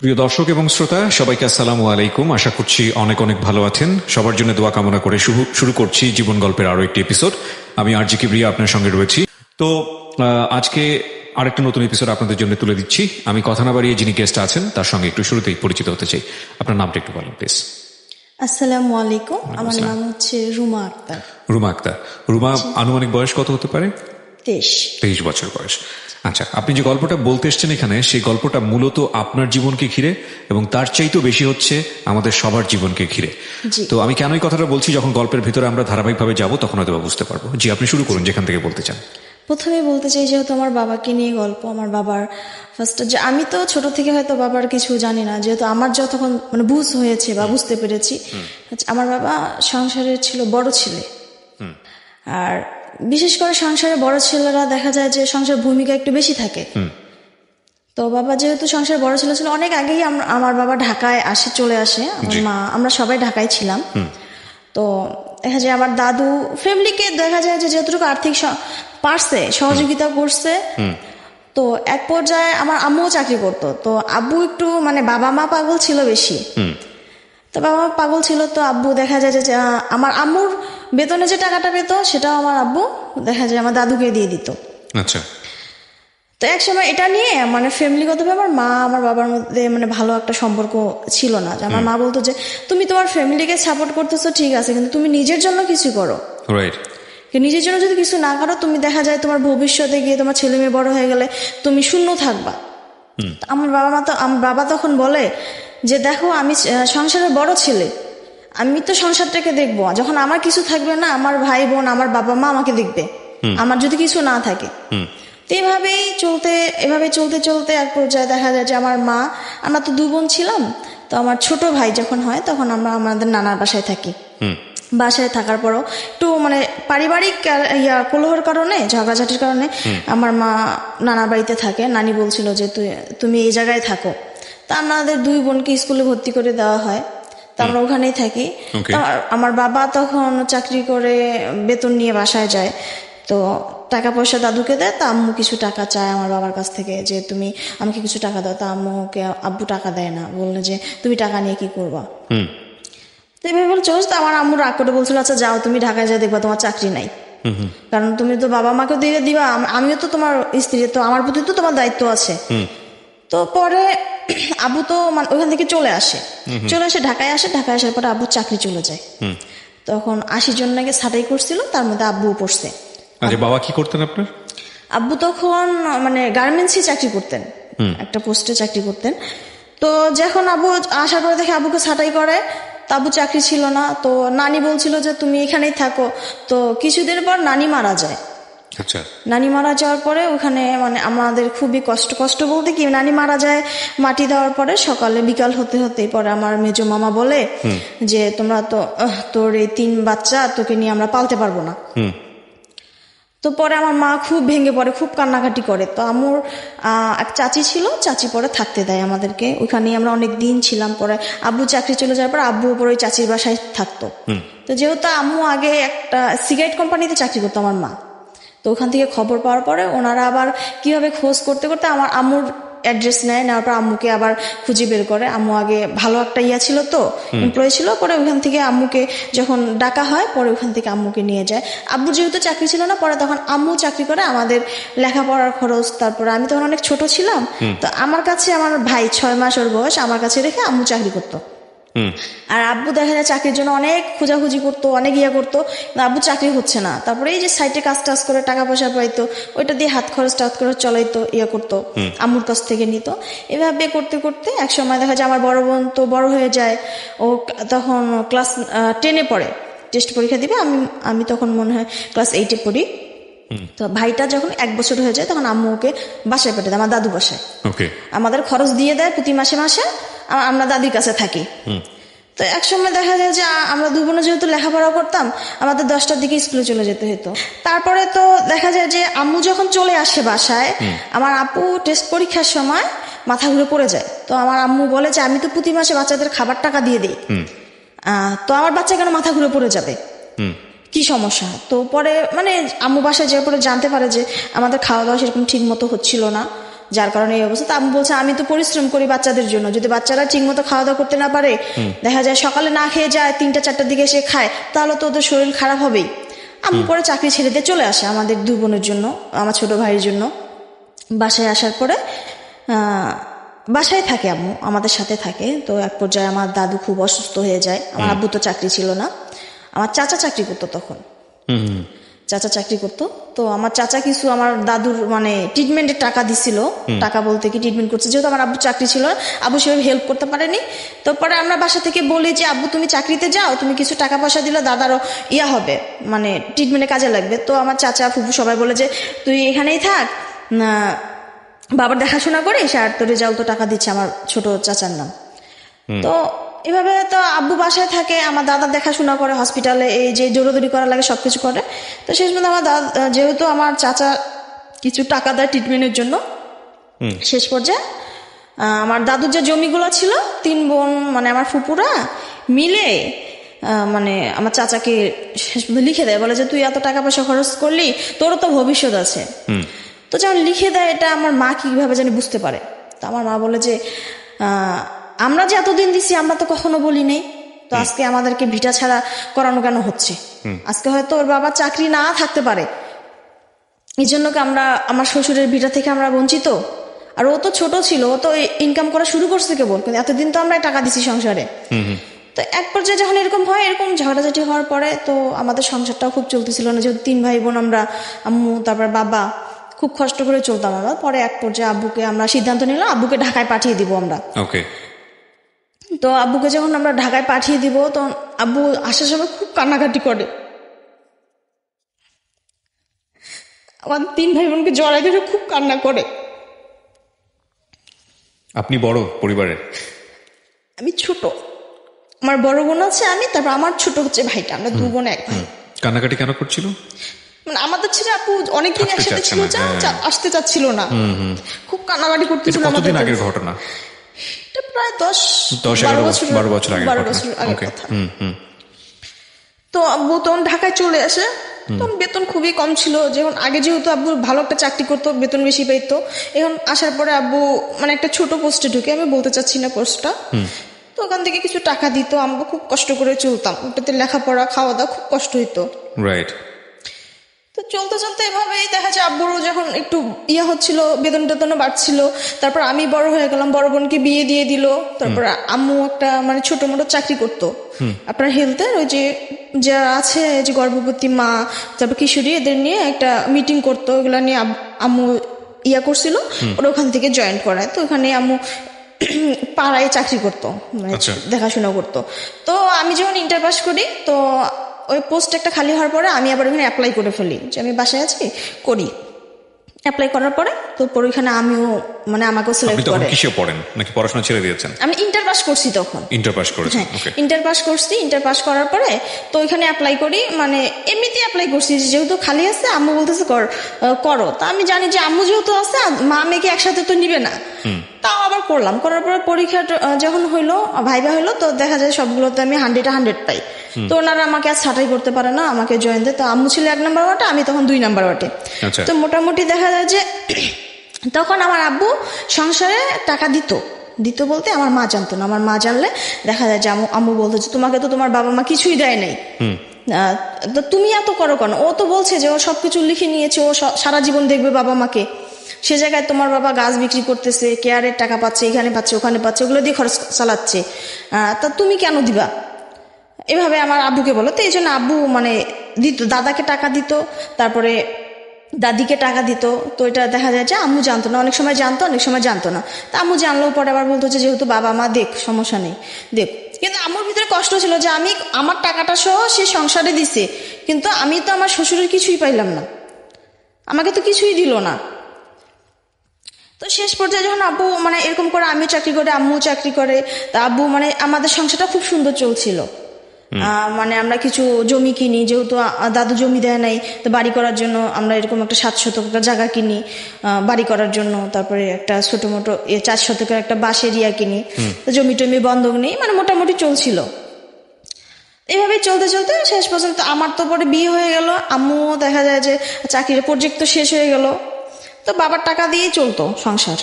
প্রিয় দর্শক এবং শ্রোতা সবাইকে আসসালামু আলাইকুম। আশা করছি অনেক অনেক ভালো আছেন। সবার জন্য দোয়া কামনা করে শুরু করছি জীবন গল্পের আরো একটি এপিসোড। আমি আরজি কিবরিয়া আপনার সঙ্গে রয়েছি। তো আজকে আরেকটা নতুন এপিসোড আপনাদের জন্য তুলে দিচ্ছি। আমি কথা না বাড়িয়ে যিনি গেস্ট আছেন তার সঙ্গে একটু শুরুতেই পরিচিত হতে চাই। আপনার নামটা একটু বলুন প্লিজ। আসসালামু আলাইকুম, আমার নাম হচ্ছে রুমা আক্তার। রুমা আক্তার। রুমা, আনুমানিক বয়স কত হতে পারে? 23 বছর বয়স। আচ্ছা, আপনি যে গল্পটা বলতে এসছেন এখানে, সেই গল্পটা মূলত আপনার জীবনকে ঘিরে এবং তার চাইতেও বেশি হচ্ছে আমাদের সবার জীবনকে ঘিরে। তো আমি কেন এই কথাটা বলছি, যখন গল্পের ভিতরে আমরা ধারাবাহিকভাবে যাব তখন হয়তো বুঝতে পারবো। জি, আপনি শুরু করুন যেখান থেকে বলতে চান। প্রথমে বলতে চাই, যেহেতু আমার বাবাকে নিয়ে গল্প, আমার বাবার ফার্স্ট, যে আমি তো ছোট থেকে হয়তো বাবার কিছু জানি না, যেহেতু আমার যতক্ষণ বুঝ হয়েছে বা বুঝতে পেরেছি, আমার বাবা সংসারের ছিল বড় ছেলে। আর বিশেষ করে সংসারে বড় ছেলেরা দেখা যায় যে সংসার ভূমিকা একটু বেশি থাকে। তো বাবা যেহেতু সংসারে বড় ছেলে ছিল, অনেক আগেই আমার বাবা ঢাকায় চলে আসে। আমার মা, আমরা সবাই ঢাকায় ছিলাম। তো দেখা যায় আমার দাদু ফ্যামিলিকে দেখা যায় যে যতটুকু আর্থিক পারছে সহযোগিতা করছে। তো এক পর্যায়ে আমার আম্মুও চাকরি করতো। তো আব্বু একটু বাবা মা পাগল ছিল বেশি। তো বাবা মা পাগল ছিল, তো আব্বু দেখা যায় যে আমার আম্মুর বেতনে যে টাকাটা পেত সেটাও আমার আব্বু দেখা যায় আমার দাদুকে দিয়ে দিত। আচ্ছা। তো এক সময় এটা নিয়ে ফ্যামিলিগতভাবে আমার মা আমার বাবার মধ্যে ভালো একটা সম্পর্ক ছিল না। আমার মা বলতো যে তুমি তোমার ফ্যামিলিকে সাপোর্ট করতেছো ঠিক আছে, কিন্তু তুমি নিজের জন্য কিছু করো। রাইট। নিজের জন্য যদি কিছু না করো, তুমি দেখা যায় তোমার ভবিষ্যতে গিয়ে তোমার ছেলে মেয়ে বড় হয়ে গেলে তুমি শূন্য থাকবা। আমার বাবা তখন বলে যে দেখো, আমি সংসারের বড় ছেলে, আমি তো সংসারটাকে দেখবো। যখন আমার কিছু থাকবে না, আমার ভাই বোন আমার বাবা মা আমাকে দেখবে, আমার যদি কিছু না থাকে। তো এভাবে চলতে চলতে এক পর্যায়ে দেখা যায় যে আমার মা, আমরা তো 2 বোন ছিলাম, তো আমার ছোট ভাই যখন হয় তখন আমরা আমাদের নানার বাসায় থাকি। বাসায় থাকার পরও একটু পারিবারিক কলহের কারণে, ঝগড়াঝাটির কারণে আমার মা নানার বাড়িতে থাকে। নানি বলছিল যে তুমি এই জায়গায় থাকো। তা আমাদের 2 বোনকে স্কুলে ভর্তি করে দেওয়া হয়, তো আমরা ওখানেই থাকি। আমার বাবা তখন চাকরি করে বেতন নিয়ে বাসায় যায়, তো টাকা পয়সা দাদুকে দেয়। তা আম্মু কিছু টাকা চায় আমার বাবার কাছ থেকে, যে তুমি আমাকে কিছু টাকা দাও। তা আব্বু টাকা দেয় না, বললো যে তুমি টাকা নিয়ে কি করবা। তো এভাবে বলে চলছে। তো আমার আম্মু রাগ করে বলছিল, আচ্ছা যাও, তুমি ঢাকায় যাও, দেখবা তোমার চাকরি নাই, কারণ তুমি তো বাবা মাকে দিয়ে দিবা, আমিও তো তোমার স্ত্রী, তো আমার প্রতি তো তোমার দায়িত্ব আছে। তো পরে আব্বু তো ওখান থেকে চলে আসে ঢাকায় আসার পরে আব্বুর চাকরি চলে যায়। তখন 80 জন নাকি ছাঁটাই করছিল, তার মধ্যে আব্বুও পড়ছে। আচ্ছা, বাবা কি করতেন আপনার? আব্বু তখন গার্মেন্টসে চাকরি করতেন, একটা পোস্টে চাকরি করতেন। তো যখন আব্বু আসার পরে দেখে আব্বুকে ছাঁটাই করে, তো আব্বু চাকরি ছিল না। তো নানি বলছিল যে তুমি এখানেই থাকো। তো কিছুদিন পর নানি মারা যায়। আচ্ছা। নানি মারা যাওয়ার পরে ওখানে আমাদের খুবই কষ্ট বলতে কি, নানি মারা যায় মাটি দেওয়ার পরে সকালে বিকাল হতেই পরে আমার মেজো মামা বলে যে তোমরা তো তোর এই 3 বাচ্চা, তোকে নিয়ে আমরা পালতে পারবো না। তো পরে আমার মা খুব ভেঙে পড়ে, খুব কান্নাকাটি করে। তো আমার এক চাচি ছিল, চাচি পরে থাকতে দেয় আমাদেরকে। ওইখানে আমরা অনেক দিন ছিলাম। পরে আব্বু চাকরি চলে যাওয়ার পর আব্বু ওপর ওই চাচির বাসায় থাকতো। তো যেহেতু আম্মু আগে একটা সিগারেট কোম্পানিতে চাকরি করতো আমার মা, তো ওখান থেকে খবর পাওয়ার পরে ওনারা আবার কিভাবে খোঁজ করতে করতে আমার আম্মুর অ্যাড্রেস নেওয়ার পর আম্মুকে আবার খুঁজে বের করে। আম্মু আগে ভালো একটা ছিল, তো এমপ্লয়ি ছিল। পরে ওখান থেকে আম্মুকে যখন ডাকা হয়, পরে ওখান থেকে আম্মুকে নিয়ে যায়। আব্বু যেহেতু চাকরি ছিল না, পরে তখন আম্মু চাকরি করে আমাদের লেখাপড়ার খরচ। তারপরে আমি তখন অনেক ছোট ছিলাম, তো আমার কাছে আমার ভাই 6 মাস ওর বয়স, আমার কাছে রেখে আম্মু চাকরি করতো। আর আব্বু দেখা যায় চাকরির জন্য অনেক খোঁজাখুঁজি করতো, অনেক করতো, আব্বু চাকরি হচ্ছে না। তারপরে এই যে সাইটে কাজ করে টাকা পয়সা পাইতো, ওইটা দিয়ে হাত খরচ চলাইতো, করতো, আম্মুর কাছ থেকে নিত। এভাবে করতে করতে এক সময় দেখা যায় আমার বড় বোন তো বড় হয়ে যায়, ও তখন ক্লাস 10-এ পড়ে, টেস্ট পরীক্ষা দিবে। আমি তখন মনে হয় ক্লাস 8-এ পড়ি। তো ভাইটা যখন 1 বছর হয়ে যায়, তখন আম্মু ওকে বাসায় পাঠিয়ে দেয়, আমার দাদু বাসায়। আমাদের খরচ দিয়ে দেয় প্রতি মাসে মাসে, আমরা দাদির কাছে থাকি। তো এক সময় দেখা যায় যে আমরা 2 বোনে যেহেতু লেখাপড়া করতাম, আমাদের 10টার দিকে স্কুলে চলে যেতে হতো। তারপরে তো দেখা যায় যে আম্মু যখন চলে আসে বাসায়, আমার আপু টেস্ট পরীক্ষার সময় মাথা ঘুরে পড়ে যায়। তো আমার আম্মু বলে যে আমি তো প্রতি মাসে বাচ্চাদের খাবার টাকা দিয়ে দিই, তো আমার বাচ্চা কেন মাথা ঘুরে পড়ে যাবে, কি সমস্যা। তো পরে আম্মু বাসায় যাওয়ার পরে জানতে পারে যে আমাদের খাওয়া দাওয়া সেরকম ঠিক মতো হচ্ছিল না। যার কারণে এই অবস্থা। তা আমি বলছে আমি তো পরিশ্রম করি বাচ্চাদের জন্য, যদি বাচ্চারা ঠিক মতো খাওয়া দাওয়া করতে না পারে, দেখা যায় সকালে না খেয়ে যায় 3টা-4টার দিকে এসে খায়, তাহলে তো ওদের শরীর খারাপ হবেই। আম্মু পরে চাকরি ছেড়ে দিয়ে চলে আসে আমাদের 2 বোনের জন্য, আমার ছোট ভাইয়ের জন্য। বাসায় আসার পরে বাসায় থাকে আম্মু, আমাদের সাথে থাকে। তো এক পর্যায়ে আমার দাদু খুব অসুস্থ হয়ে যায়। আমার আব্বু তো চাকরি ছিল না, আমার চাচা চাকরি করতো তখন। চাচা চাকরি করতো, তো আমার চাচা কিছু আমার দাদুর মানে ট্রিটমেন্টের টাকা দিছিল। টাকা বলতে কি ট্রিটমেন্ট করছে, যেহেতু আমার আব্বু চাকরি ছিল না, আব্বু সেভাবে হেল্প করতে পারেনি। তো পরে আমরা বাসা থেকে বলি যে আব্বু তুমি চাকরিতে যাও, তুমি কিছু টাকা পয়সা দিলে দাদারও হবে, মানে ট্রিটমেন্টে কাজে লাগবে। তো আমার চাচা ফুফু সবাই বলে যে তুই এখানেই থাক, না বাবার দেখাশোনা করিস, আর তোর রেজাল্ট তো টাকা দিচ্ছে আমার ছোট চাচার নাম। তো এভাবে তো আব্বু বাসায় থাকে, আমার দাদা দেখাশোনা করে, হসপিটালে এই যে দৌড়াদৌড়ি করা লাগে সবকিছু করে। তো শেষ পর্যন্ত আমার দাদা, যেহেতু আমার চাচা কিছু টাকা দেয় ট্রিটমেন্টের জন্য, শেষ পর্যায়ে আমার দাদুর যে জমিগুলো ছিল 3 বোন মানে আমার ফুপুরা মিলে মানে আমার চাচাকে শেষ পর্যন্ত লিখে দেয়, বলে যে তুই এত টাকা পয়সা খরচ করলি, তোরও তো ভবিষ্যৎ আছে। তো যখন লিখে দেয়, এটা আমার মা কিভাবে জানি বুঝতে পারে। তো আমার মা বলে যে আমরা যে এতদিন দিছি আমরা তো কখনো বলি নাই, তো আজকে আমাদেরকে ভিটা ছাড়া করানো কেন হচ্ছে? আজকে হয়তো ওর বাবার চাকরি না থাকতে পারে, এই জন্য কি আমরা আমার শ্বশুরের ভিটা থেকে আমরা বঞ্চিত? আর ও তো ছোট ছিল, ও তো ইনকাম করা শুরু করছে কেবল, কিন্তু এতদিন তো আমরা টাকা দিছি সংসারে। তো এক পর্যায়ে যখন এরকম হয়, এরকম ঝগড়াঝাটি হওয়ার পরে তো আমাদের সংসারটাও খুব চলতেছিল না, যেহেতু 3 ভাই বোন আমরা, আম্মু তারপর বাবা, খুব কষ্ট করে চলতাম আমরা। পরে এক পর্যায়ে আব্বুকে আমরা সিদ্ধান্ত নিলাম আব্বুকে ঢাকায় পাঠিয়ে দিব আমরা। তো আব্বুকে যখন আমরা ঢাকায় পাঠিয়ে দিব, তখন আব্বু আসার সময় খুব কান্নাকাটি করে, আমার 3 ভাই বোনকে জড়াই ধরে খুব কান্না করে। আপনি বড় পরিবারের? আমি ছোট, আমার বড় বোন আছে আমি, তারপর আমার ছোট হচ্ছে ভাইটা, আমরা 2 বোন 1 ভাই। কান্নাকাটি কেন করছিল? মানে আমাদের ছেলে আপু অনেকদিন একসাথে ছিল, আসতে চাচ্ছিল না, খুব কান্নাকাটি করতেছিল। কতদিন আগের ঘটনা? এটা প্রায় 10-12 বছর আগের কথা। তো আব্বু তখন ঢাকায় চলে আসে, তখন বেতন খুবই কম ছিল। যেমন আগে যেহেতু আব্বু ভালো একটা চাকরি করতো, বেতন বেশি পাইতো, এখন আসার পরে আব্বু মানে একটা ছোট পোস্টে ঢুকে, আমি বলতে চাচ্ছি না পোস্টটা, তো ওখান থেকে কিছু টাকা দিত, আমরা খুব কষ্ট করে চলতাম, ওটাতে লেখাপড়া খাওয়া দাওয়া খুব কষ্ট হইতো। রাইট। তো চলতে চলতে এভাবেই দেখা যায় আব্বুরও যখন একটু হচ্ছিল, বেতন টেতনও বাড়ছিল, তারপর আমি বড় হয়ে গেলাম, বড় বোনকে বিয়ে দিয়ে দিল। তারপর আম্মু একটা মানে ছোট মোটো চাকরি করতো আপনার হেলথের, ওই যে যারা আছে যে গর্ভবতী মা, তারপর কিশোরী, এদের নিয়ে একটা মিটিং করতো, ওগুলা নিয়ে আম্মু করছিল, ওরা ওখান থেকে জয়েন করায়। তো ওখানে আম্মু পাড়ায় চাকরি করতো, মানে দেখাশোনা করতো। তো আমি যখন ইন্টার পাস করি, তো ওই পোস্ট একটা খালি হওয়ার পরে আমি আবার ওখানে অ্যাপ্লাই করে ফেলি, যে আমি বাসায় আছি করি। অ্যাপ্লাই করার পরে তো ওইখানে আমিও মানে আমাকেও সিলেক্ট করে। কিসে পড়েন নাকি পড়াশোনা ছেড়ে দিয়েছেন? আমি ইন্টার পাস করছি তখন। ইন্টার পাস করেছেন? হ্যাঁ, ইন্টার পাস করছি। ইন্টার পাস করার পরে তো ওইখানে অ্যাপ্লাই করি, মানে এমনিতেই অ্যাপ্লাই করছি, যেহেতু খালি আছে আম্মু বলতেছে করো। তা আমি জানি যে আম্মু যেহেতু আছে, মা মেয়েকে একসাথে তো নিবে না, তাও আবার করলাম। করার পরে পরীক্ষা যখন হইলো, ভাইবা হইলো, তো দেখা যায় সবগুলোতে আমি 100 পাই। তো ওনারা আমাকে আর ছাঁটাই করতে পারে না, আমাকে জয়েন দেয়। তো আম্মু ছিল 1 নাম্বার ওয়ার্ডে, আমি তখন 2 নাম্বার ওয়ার্ডে। তো মোটামুটি দেখা যায় যে তখন আমার আব্বু সংসারে টাকা দিত বলতে আমার মা জানতো না। আমার মা জানলে দেখা যায় যে আম্মু বলতো যে তোমাকে তো তোমার বাবা মা কিছুই দেয় নাই, তো তুমি এত করো কেন? ও তো বলছে যে ও সবকিছু লিখে নিয়েছে, ও সারা জীবন দেখবে বাবা মাকে, সে জায়গায় তোমার বাবা গাছ বিক্রি করতেছে, কেয়ারের টাকা পাচ্ছে, এখানে পাচ্ছে ওখানে পাচ্ছে, ওগুলো দিয়ে খরচ চালাচ্ছে, তা তুমি কেন দিবা? এভাবে আমার আব্বুকে বলো। তো এই জন্য আব্বু মানে দিত, দাদাকে টাকা দিত, তারপরে দাদিকে টাকা দিত। তো এটা দেখা যায় যে আম্মু জানতো না, অনেক সময় জানতো, অনেক সময় জানতো না। তা আম্মু জানলেও পরে আবার বলতো যে যেহেতু বাবা মা দেখ, সমস্যা নেই, দেখ। কিন্তু আম্মুর ভিতরে কষ্ট ছিল যে আমি আমার টাকাটা সহ সে সংসারে দিছে, কিন্তু আমি তো আমার শ্বশুরের কিছুই পাইলাম না, আমাকে তো কিছুই দিল না। তো শেষ পর্যায়ে যখন আব্বু মানে এরকম করে, আমিও চাকরি করে, আম্মু চাকরি করে, তা আব্বু মানে আমাদের সংসারটা খুব সুন্দর চলছিল। মানে আমরা কিছু জমি কিনি, যেহেতু দাদু জমি দেয় নাই, তো বাড়ি করার জন্য আমরা এরকম একটা 7 শতক জায়গা কিনি বাড়ি করার জন্য। তারপরে একটা ছোট মোটো 4 শতকের একটা বাঁশের কিনি, তো জমি টমি বন্ধক নেই, মানে মোটামুটি চলছিল। এইভাবে চলতে চলতে শেষ পর্যন্ত আমার তো পরে বিয়ে হয়ে গেল, আম্মুও দেখা যায় যে চাকরির প্রজেক্ট তো শেষ হয়ে গেল। তো বাবার টাকা দিয়েই চলতো সংসার।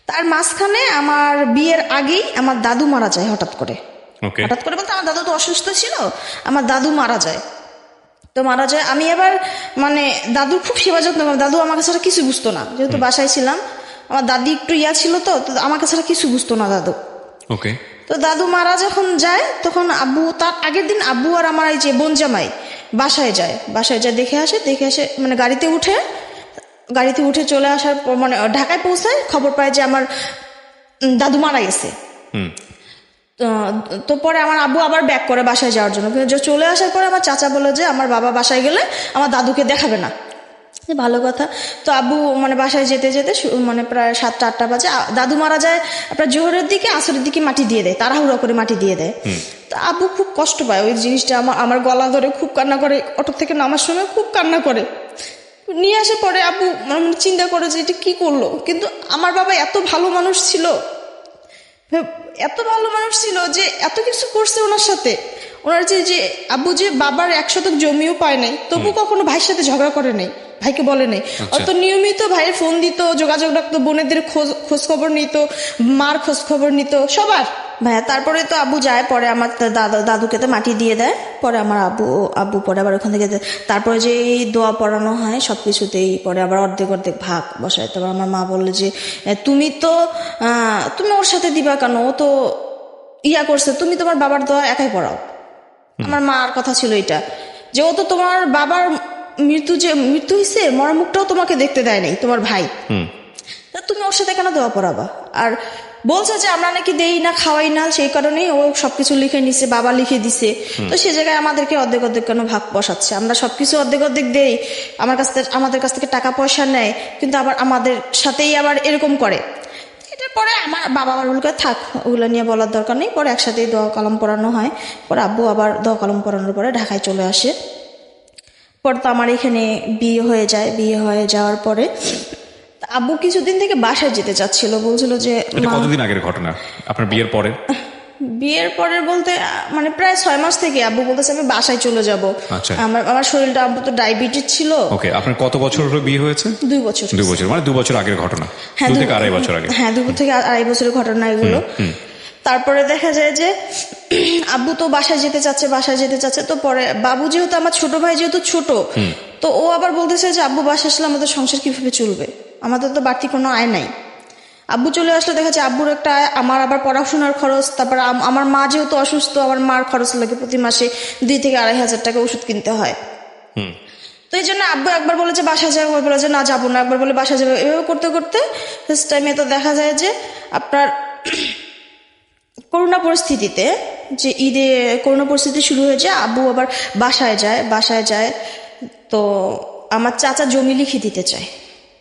তার মাঝখানে আমার বিয়ের আগেই আমার দাদু মারা যায় হঠাৎ করে। হঠাৎ করে বলতে আমার দাদু তো অসুস্থ ছিল, আমার দাদু মারা যায়। তো মারা যায়, আমি আবার মানে দাদুর খুব সেবা যত্ন করতাম। দাদু আমার কাছে কিছু বুঝতো না, যেহেতু বাসায় ছিলাম। আমার দাদি একটু ছিল, তো আমার কাছে কিছু বুঝতো না দাদু। তো দাদু মারা যখন যায় তখন আব্বু, তার আগের দিন আব্বু আর আমার এই যে বোন জামাই বাসায় যায় দেখে আসে মানে গাড়িতে উঠে চলে আসার পর মানে ঢাকায় পৌঁছায়, খবর পায় যে আমার দাদু মারা গেছে। তো পরে আমার আব্বু আবার ব্যাক করে বাসায় যাওয়ার জন্য। চলে আসার পরে আমার চাচা বলে যে আমার বাবা বাসায় গেলে আমার দাদুকে দেখাবে না। ভালো কথা। তো আব্বু মানে বাসায় যেতে মানে প্রায় 7-8টা বাজে। দাদু মারা যায় আপনার জোহরের দিকে, আসরের দিকে মাটি দিয়ে দেয়, তাড়াহুড়ো করে মাটি দিয়ে দেয়। তো আব্বু খুব কষ্ট পায় ওই জিনিসটা, আমার গলা ধরে খুব কান্না করে, অটো থেকে নামার সময় খুব কান্না করে। নিয়ে আসে পরে আব্বু মানে চিন্তা করে যে এটা কি করলো। কিন্তু আমার বাবা এত ভালো মানুষ ছিল যে এত কিছু করছে ওনার সাথে। ওনার যে আব্বু যে বাবার 1 শতক জমিও পায় নাই, তবু কখনো ভাইয়ের সাথে ঝগড়া করে নাই, ভাইকে বলে নাই। অত নিয়মিত ভাইয়ের ফোন দিত, যোগাযোগ রাখতো, বোনেদের খোঁজ খবর নিত, মার খোঁজ খবর নিত, সবার ভাইয়া। তারপরে তো আব্বু যায়, পরে আমার দাদুকে তো মাটি দিয়ে দেয়। পরে আমার আব্বু পরে আবার ওখান থেকে তারপরে যে দোয়া পড়ানো হয় সবকিছুতেই, পরে আবার অর্ধেক ভাগ বসায়। তারপর আমার মা বললো যে তুমি ওর সাথে দিবা কেন, ও তো করছে, তুমি তোমার বাবার দোয়া একাই পড়াও। আমার মার কথা ছিল এটা, যে ও তো তোমার বাবার মৃত্যু হয়েছে, মরা মুখটাও তোমাকে দেখতে দেয় নাই তোমার ভাই, তুমি ওর সাথে কেন দোয়া পড়াবা? আর বলছে যে আমরা নাকি দেই না, খাওয়াই না, সেই কারণেই ও সবকিছু লিখে নিছে, বাবা লিখে দিছে। তো সে জায়গায় আমাদেরকে অর্ধেক কেন ভাগ বসাচ্ছে? আমরা সবকিছু অর্ধেক দেই, আমাদের কাছ থেকে টাকা পয়সা নেয়, কিন্তু আবার আমাদের সাথেই আবার এরকম করে। এটার পরে আমার বাবা আবার বলতে থাক, ওগুলো নিয়ে বলার দরকার নেই। পরে একসাথেই দোয়া কলম পড়ানো হয়। পরে আব্বু আবার দোয়া কলম পড়ানোর পরে ঢাকায় চলে আসে। পরে তো আমার এখানে বিয়ে হয়ে যায়। বিয়ে হয়ে যাওয়ার পরে আব্বু কিছুদিন থেকে বাসায় যেতে চাচ্ছিল, বলছিল যে কতদিন আগের ঘটনা আপনার বিয়ের পরে? বিয়ের পরে বলতে মানে প্রায় 6 মাস থেকে আব্বু বলতেছে আমি বাসায় চলে যাব। আমার শরীরটা, আব্বু তো ডায়াবেটিস ছিল। ওকে, আপনার কত বছর হলো বিয়ে হয়েছে? 2 বছর। 2 বছর মানে 2 বছর আগের ঘটনা? 2 থেকে আড়াই বছর আগে? হ্যাঁ, 2 থেকে আড়াই বছরের ঘটনা এগুলো। তারপরে দেখা যায় যে আব্বু তো বাসায় যেতে চাচ্ছে। তো পরে বাবু যেহেতু, আমার ছোট ভাই যেহেতু ছোট, তো ও আবার বলতেছে যে আব্বু বাসায় আসলে আমাদের সংসার কিভাবে চলবে, আমাদের তো বাড়তি কোনো আয় নাই। আব্বু চলে আসলে দেখা যায় আব্বুর একটা আয়, আমার আবার পড়াশোনার খরচ, তারপর আমার মা যেহেতু অসুস্থ, আমার মার খরচ লাগে প্রতি মাসে 2 থেকে 2,500 টাকা ওষুধ কিনতে হয়। তো এই জন্য আব্বু একবার বলে যে বাসায় যাবে, বলে যে না যাবো না, একবার বলে বাসায় যাবে। এভাবে করতে করতে ফার্স্ট টাইমে তো দেখা যায় যে আপনার করোনা পরিস্থিতিতে, যে ঈদে করোনা পরিস্থিতি শুরু হয়েছে, আব্বু আবার বাসায় যায়। তো আমার চাচা জমি লিখে দিতে চায়,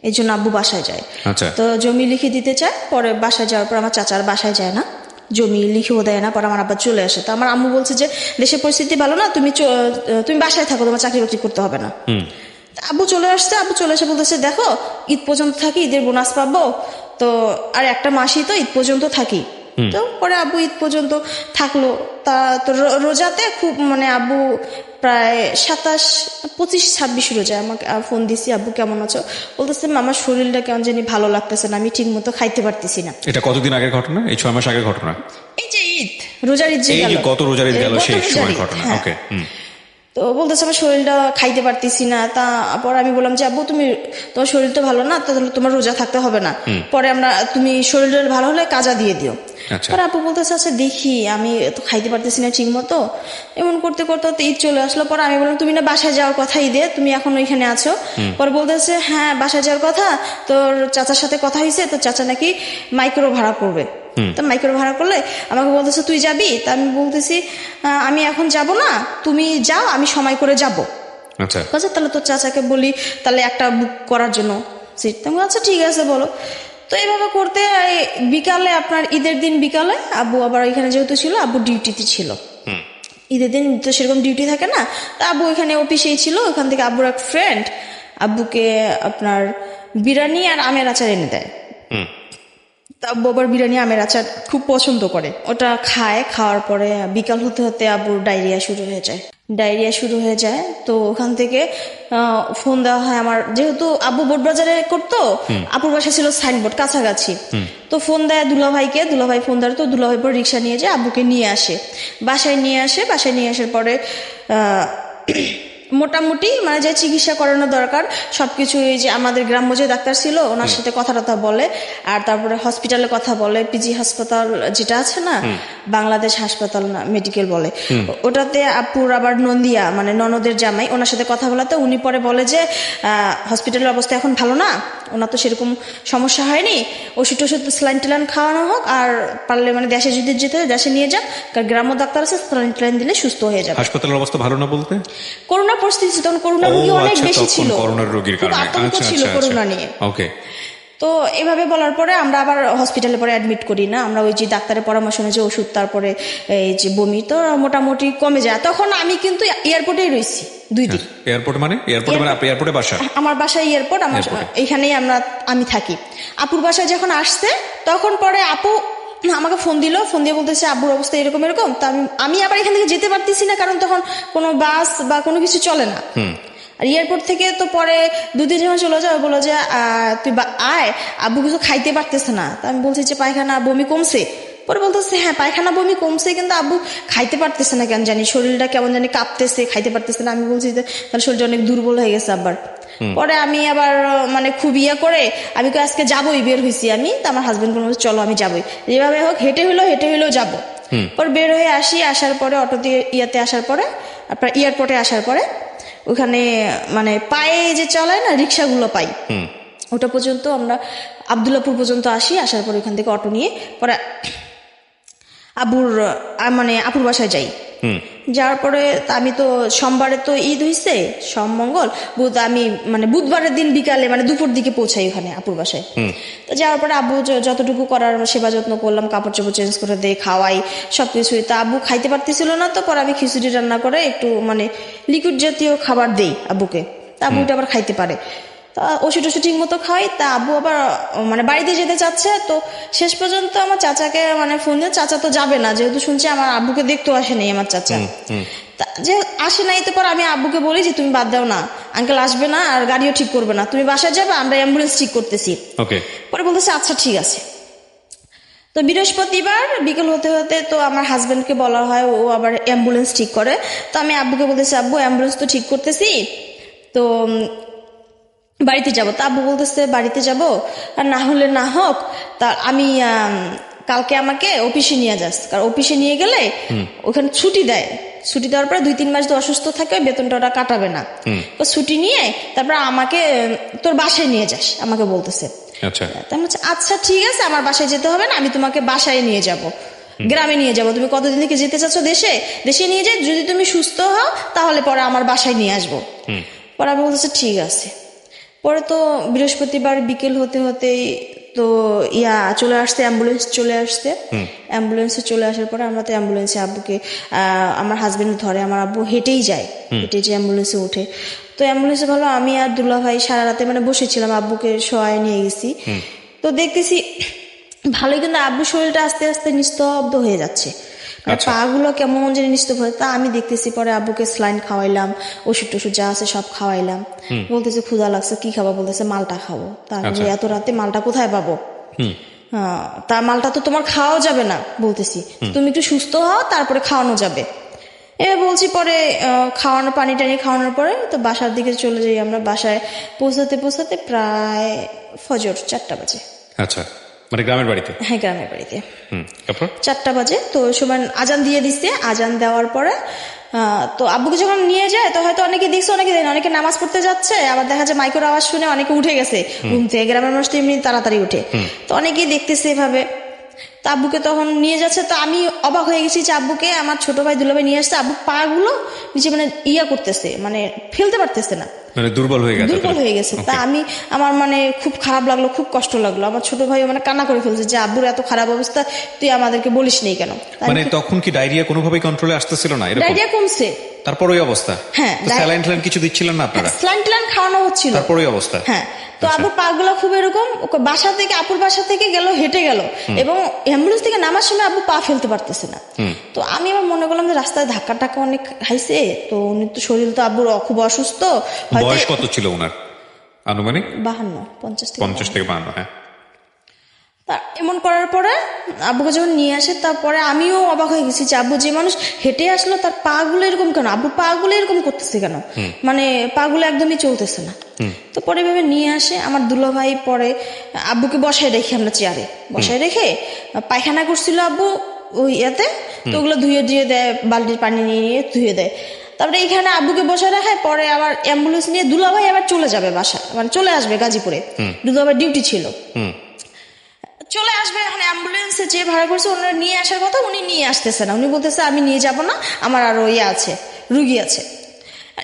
এই জন্য আব্বু বাসায় যায়। তো জমি লিখে দিতে চায়। পরে বাসায় যাওয়ার পর আমার চাচার বাসায় যায় না, জমি লিখেও দেয় না। পরে আমার আব্বা চলে আসে। তো আমার আম্মু বলছে যে দেশের পরিস্থিতি ভালো না, তুমি বাসায় থাকো, তোমার চাকরি বাকরি করতে হবে না। আব্বু চলে আসছে। আব্বু চলে এসে বলতেছে দেখো ঈদ পর্যন্ত থাকি, ঈদের বোনাস পাবো তো, আর একটা মাসই তো, ঈদ পর্যন্ত থাকি। তো পরে আব্বু ঈদ পর্যন্ত থাকলো। তা তো রোজাতে খুব মানে আব্বু প্রায় 27, 25, 26 রোজায় আমাকে ফোন দিছি, আব্বু কেমন আছো? বলতেছে আমার শরীরটা কেমন জানি ভালো লাগতেছে না, আমি ঠিক মতো খাইতে পারতেছি না। এটা কতদিন আগের ঘটনা? এই 6 মাস আগের ঘটনা? এই যে ঈদ, রোজার ঈদ যে গেল, গত রোজার ঈদ গেল সেই সময় ঘটনা। ওকে। তো বলতেছে আমার শরীরটা খাইতে পারতেছি না। তারপর আমি বললাম যে আব্বু তোমার শরীর তো ভালো না, তাহলে তোমার রোজা থাকতে হবে না, পরে তুমি শরীরটা ভালো হলে কাজা দিয়ে দিও। পরে আব্বু বলতেছে আচ্ছা দেখি, আমি তো খাইতে পারতেছি না ঠিক মতো। এমন করতে করতে ঈদ চলে আসলো। পরে আমি বললাম তুমি না বাসায় যাওয়ার কথা ঈদে, তুমি এখন ওইখানে আছো? পরে বলতেছে হ্যাঁ বাসায় যাওয়ার কথা, তোর চাচার সাথে কথা হয়েছে, তো চাচা নাকি মাইক্রো ভাড়া করবে। তো মাইক্রো ভাড়া করলে আমাকে বলতেছে তুই যাবি? তা আমি বলতেছি আমি এখন যাব না, তুমি যাও, আমি সময় করে যাবো। তাহলে তোর চাচাকে বলি তাহলে একটা বুক করার জন্য সিট। আচ্ছা ঠিক আছে বলো। তো এইভাবে করতে বিকালে, আপনার ঈদের দিন বিকালে আব্বু আবার এখানে যেহেতু ছিল, আব্বু ডিউটিতে ছিল। ঈদের দিন তো সেরকম ডিউটি থাকে না, তা আব্বু এখানে অফিসেই ছিল। ওখান থেকে আব্বুর এক ফ্রেন্ড আব্বুকে আপনার বিরিয়ানি আর আমের আচার এনে দেয়। আব্বু আবার বিরিয়ানি আমের আচার খুব পছন্দ করে, ওটা খাওয়ার পরে বিকাল হতে হতে আব্বুর ডায়রিয়া শুরু হয়ে যায়। ডায়রিয়া শুরু হয়ে যায়। তো ওখান থেকে ফোন দেওয়া হয় আমার, যেহেতু আব্বু বোট বাজারে করতো, আপুর বাসা ছিল সাইনবোর্ড কাছাকাছি। তো ফোন দেয় দুলাভাইকে, দুলাভাই ফোন দেয়, তো দুলাভাই পরে রিক্সা নিয়ে যায় আব্বুকে নিয়ে আসে, বাসায় নিয়ে আসার পরে মোটামুটি মানে যে চিকিৎসা করানো দরকার সবকিছু, এই যে আমাদের গ্রাম্য যে ডাক্তার ছিল ওনার সাথে কথা টথা বলে, আর তারপরে হসপিটালে কথা বলে, পিজি হাসপাতাল যেটা আছে না, বাংলাদেশ হাসপাতাল না মেডিকেল বলে, ওটাতে আপুর আবার নন্দিয়া মানে ননদের জামাই, ওনার সাথে কথা বলাতে উনি পরে বলে যে হসপিটালের অবস্থা এখন ভালো না, ওনার তো সেরকম সমস্যা হয়নি, ওষুধ স্যালাইন টেলাইন খাওয়ানো হোক, আর পারলে মানে দেশে যদি যেতে দেশে নিয়ে যাক, কারণ গ্রাম্য ডাক্তার আছে, স্যালাইন টেলাইন দিলে সুস্থ হয়ে যাবে। হাসপাতালের অবস্থা ভালো না বলতে করোনা পরিস্থিতি, তখন করোনা রোগী অনেক বেশি ছিল, করোনার রোগীর কারণে আতঙ্ক ছিল করোনা নিয়ে। ওকে। তো এভাবে বলার পরে আমরা আবার হসপিটালে পরে অ্যাডমিট করি না, আমরা ওই যে ডাক্তারের পরামর্শ অনুযায়ী ওষুধ, তারপরে এই যে বমি তো মোটামুটি কমে যায়। তখন আমি কিন্তু এয়ারপোর্টেই রয়েছি 2 দিন। এয়ারপোর্ট মানে এয়ারপোর্টে বাসা? আমার বাসায় এয়ারপোর্ট, আমার এইখানেই আমি থাকি। আপুর বাসায় যখন আসছে তখন পরে আপু আমাকে ফোন দিয়ে বলতেছে আব্বুর অবস্থা এরকম এরকম। তা আমি আবার এখান থেকে যেতে পারতেছি না, কারণ তখন কোনো বাস বা কোনো কিছু চলে না। আর এয়ারপোর্ট থেকে তো পরে 2 দিন যখন চলে যায়, বলো যে তুই আয়, আব্বু কিছু খাইতে পারতেছে না। তা আমি বলছি যে পায়খানা বমি কমছে, পরে বলতেছে হ্যাঁ পায়খানা বমি কমছে, কিন্তু আব্বু খাইতে পারতেছে না, কেন জানি শরীরটা কেমন জানি কাঁপতেছে, খাইতে পারতেছে না। আমি বলছি যে তাহলে শরীরটা অনেক দুর্বল হয়ে গেছে আবার। পরে আমি আবার মানে খুব করে আমি আজকে যাবোই, বের হয়েছি আমি, তো আমার হাজবেন্ড বলল চলো আমি যাবোই, যেভাবে হোক হেঁটে হইলেও যাবো। পরে বের হয়ে আসার পরে অটো দিয়ে আসার পরে আপনার এয়ারপোর্টে আসার পরে ওখানে মানে পায়ে যে চলায় না রিক্সাগুলো পাই, ওটা পর্যন্ত আমরা আব্দুল্লাপুর পর্যন্ত আসার পরে ওখান থেকে অটো নিয়ে পরে আপুর বাসায় যাই। যাওয়ার পরে আমি তো সোমবারে তো ঈদ হইছে, সোম মঙ্গল বুধ, আমি মানে বুধবারের দিন বিকালে মানে দুপুর দিকে পৌঁছাই ওখানে আপুর বাসায়। তো যাওয়ার পরে আব্বু যতটুকু করার সেবা যত্ন করলাম, কাপড় চোপড় চেঞ্জ করে দিয়ে খাওয়াই সবকিছুই। তা আব্বু খাইতে পারতেছিল না, তো পরে আমি খিচুড়ি রান্না করে একটু মানে লিকুইড জাতীয় খাবার দেই আব্বুকে, তা আব্বু এটা আবার খাইতে পারে। তা ওষুধ ঠিক মতো খাই। তা আব্বু আবার মানে বাড়িতে যেতে চাচ্ছে, তো শেষ পর্যন্ত আমার চাচাকে মানে ফোন দিয়ে, চাচা তো যাবে না, যেহেতু শুনছি আমার আব্বুকে দেখতেও আসে নাই আমার চাচা, যে আসে নাই। তো পর আমি আব্বুকে বলি যে তুমি বাদ দাও না, আঙ্কেল আসবে না আর গাড়িও ঠিক করবে না, তুমি বাসায় যাবে, আমরা অ্যাম্বুলেন্স ঠিক করতেছি। পরে বলতেছে আচ্ছা ঠিক আছে। তো বৃহস্পতিবার বিকেল হতে তো আমার হাজবেন্ডকে বলা হয়, ও আবার অ্যাম্বুলেন্স ঠিক করে। তো আমি আব্বুকে বলতেছি আব্বু অ্যাম্বুলেন্স তো ঠিক করতেছি, তো বাড়িতে যাব। তা আব্বু বলতেছে বাড়িতে যাব, আর না হলে না হোক, তা আমি কালকে আমাকে অফিসে নিয়ে যাস, কারণ অফিসে নিয়ে গেলে ওখানে ছুটি দেয়, ছুটি দেওয়ার পরে 2-3 মাস তো অসুস্থ থাকে, বেতনটা ওরা কাটাবে না। তো ছুটি নিয়ে তারপর আমাকে তোর বাসায় নিয়ে যাস, আমাকে বলতেছে। আচ্ছা ঠিক আছে, আমার বাসায় যেতে হবে না, আমি তোমাকে বাসায় নিয়ে যাব, গ্রামে নিয়ে যাব, তুমি কতদিন থেকে যেতে চাচ্ছ দেশে নিয়ে যাই, যদি তুমি সুস্থ হও তাহলে পরে আমার বাসায় নিয়ে আসবো। পরে আমি বলতেছে ঠিক আছে। পরে তো বৃহস্পতিবার বিকেল হতেই তো চলে আসছে, অ্যাম্বুলেন্স চলে আসছে। অ্যাম্বুলেন্সে চলে আসার পরে আমরা তো অ্যাম্বুলেন্সে আব্বুকে আমার হাজবেন্ড ধরে, আমার আব্বু হেঁটেই যায়, হেঁটে যে অ্যাম্বুলেন্সে উঠে। তো অ্যাম্বুলেন্সে ভালো আমি আর দুলা ভাই সারা রাতে মানে বসেছিলাম, আব্বুকে শোয়ায় নিয়ে গেছি। তো দেখতেছি ভালোই, কিন্তু আব্বুর শরীরটা আস্তে আস্তে নিস্তব্ধ হয়ে যাচ্ছে, পা গুলো কেমন জানি নিস্তব্ধ হয়ে। তা আমি দেখতেছি, পরে আব্বুকে স্লাইন খাওয়াইলাম, ওষুধ টষুধ যা আছে সব খাওয়াইলাম। বলতেছে ক্ষুধা লাগছে, কি খাবো? বলতেছে মালটা খাবো। তারপরে এত রাতে মালটা কোথায় পাবো? তা মালটা তো তোমার খাওয়াও যাবে না, বলতেছি তুমি একটু সুস্থ হও তারপরে খাওয়ানো যাবে। বলছি পরে পানি টানি খাওয়ানোর পরে তো বাসার দিকে চলে যাই আমরা। বাসায় পৌঁছাতে প্রায় ফজর 4টা বাজে। আচ্ছা, মানে গ্রামের বাড়িতে? হ্যাঁ, গ্রামের বাড়িতে 4টা বাজে। তো সময় আজান দিয়ে দিচ্ছে, আজান দেওয়ার পরে তো আব্বুকে যখন নিয়ে যায়, তো হয়তো অনেকে দেখছে, অনেকে দেয়, অনেকে নামাজ পড়তে যাচ্ছে, আবার দেখা যায় মাইকের আওয়াজ শুনে অনেকে উঠে গেছে ঘুম থেকে, গ্রামের মানুষ তো এমনি তাড়াতাড়ি উঠে, তো অনেকেই দেখতেছে এভাবে। তো আব্বুকে তখন নিয়ে যাচ্ছে, তো আমি অবাক হয়ে গেছি যে আব্বুকে আমার ছোট ভাই দুলাভাই নিয়ে আসছে, আব্বু পা গুলো নিচে মানে করতেছে, মানে ফেলতে পারতেছে না, মানে দুর্বল হয়ে গেছে। তা আমার মানে খুব খারাপ লাগলো, খুব কষ্ট লাগলো। আমার ছোট ভাই মানে কান্না করে ফেলছে যে আব্বুর এত খারাপ অবস্থা, তুই আমাদেরকে বলিস নেই কেন? মানে তখন কি ডায়রিয়া কোনোভাবেই কন্ট্রোলে আসতেছিল না? ডায়রিয়া কমছে, তারপর ওই অবস্থা। হ্যাঁ, স্যালাইন কিছু দিচ্ছিলেন না আপনারা? স্যালাইন খাওয়ানো হচ্ছিল, তারপর ওই অবস্থা। হ্যাঁ। তো আব্বুর পা গুলা খুব এরকম, বাসা থেকে আপুর বাসা থেকে গেল, হেঁটে গেল, এবং অ্যাম্বুলেন্স থেকে নামার সময় আব্বু পা ফেলতে পারতেছে না। তো আমি আবার মনে করলাম যে রাস্তায় ধাক্কা টাক্কা অনেক খাইছে, তো উনি তো শরীর তো আব্বুর খুব অসুস্থ। বয়স কত ছিল ওনার আনুমানিক? 52, 50 থেকে 52। হ্যাঁ। এমন করার পরে আব্বুকে যখন নিয়ে আসে, তারপরে আমিও অবাক হয়ে গেছি যে আব্বু যে মানুষ হেঁটে আসলো তার পা গুলো এরকম কেন, আব্বুর পা গুলো এরকম করতেছে কেন, মানে পা গুলো একদমই চলতেছে না। তো পরে ভেবে নিয়ে আসে আমার দুলাভাই, পরে আব্বুকে বসায় রেখে, আমরা চেয়ারে বসায় রেখে পায়খানা করছিল আব্বু ওই ইয়াতে, তো ওগুলো ধুয়ে দিয়ে দেয়, বালতির পানি নিয়ে ধুয়ে দেয়। তারপরে এখানে আব্বুকে বসায় রাখায়, পরে আবার অ্যাম্বুলেন্স নিয়ে দুলাভাই আবার চলে যাবে বাসায়, মানে চলে আসবে গাজীপুরে, দুলাভাই ডিউটি ছিল, চলে আসবে। এখন অ্যাম্বুলেন্সে যে ভাড়া করছে ওনারা নিয়ে আসার কথা, উনি নিয়ে আসতেছে না, উনি বলতেছে আমি নিয়ে যাব না, আমার আরো ইয়ে আছে, রুগী আছে।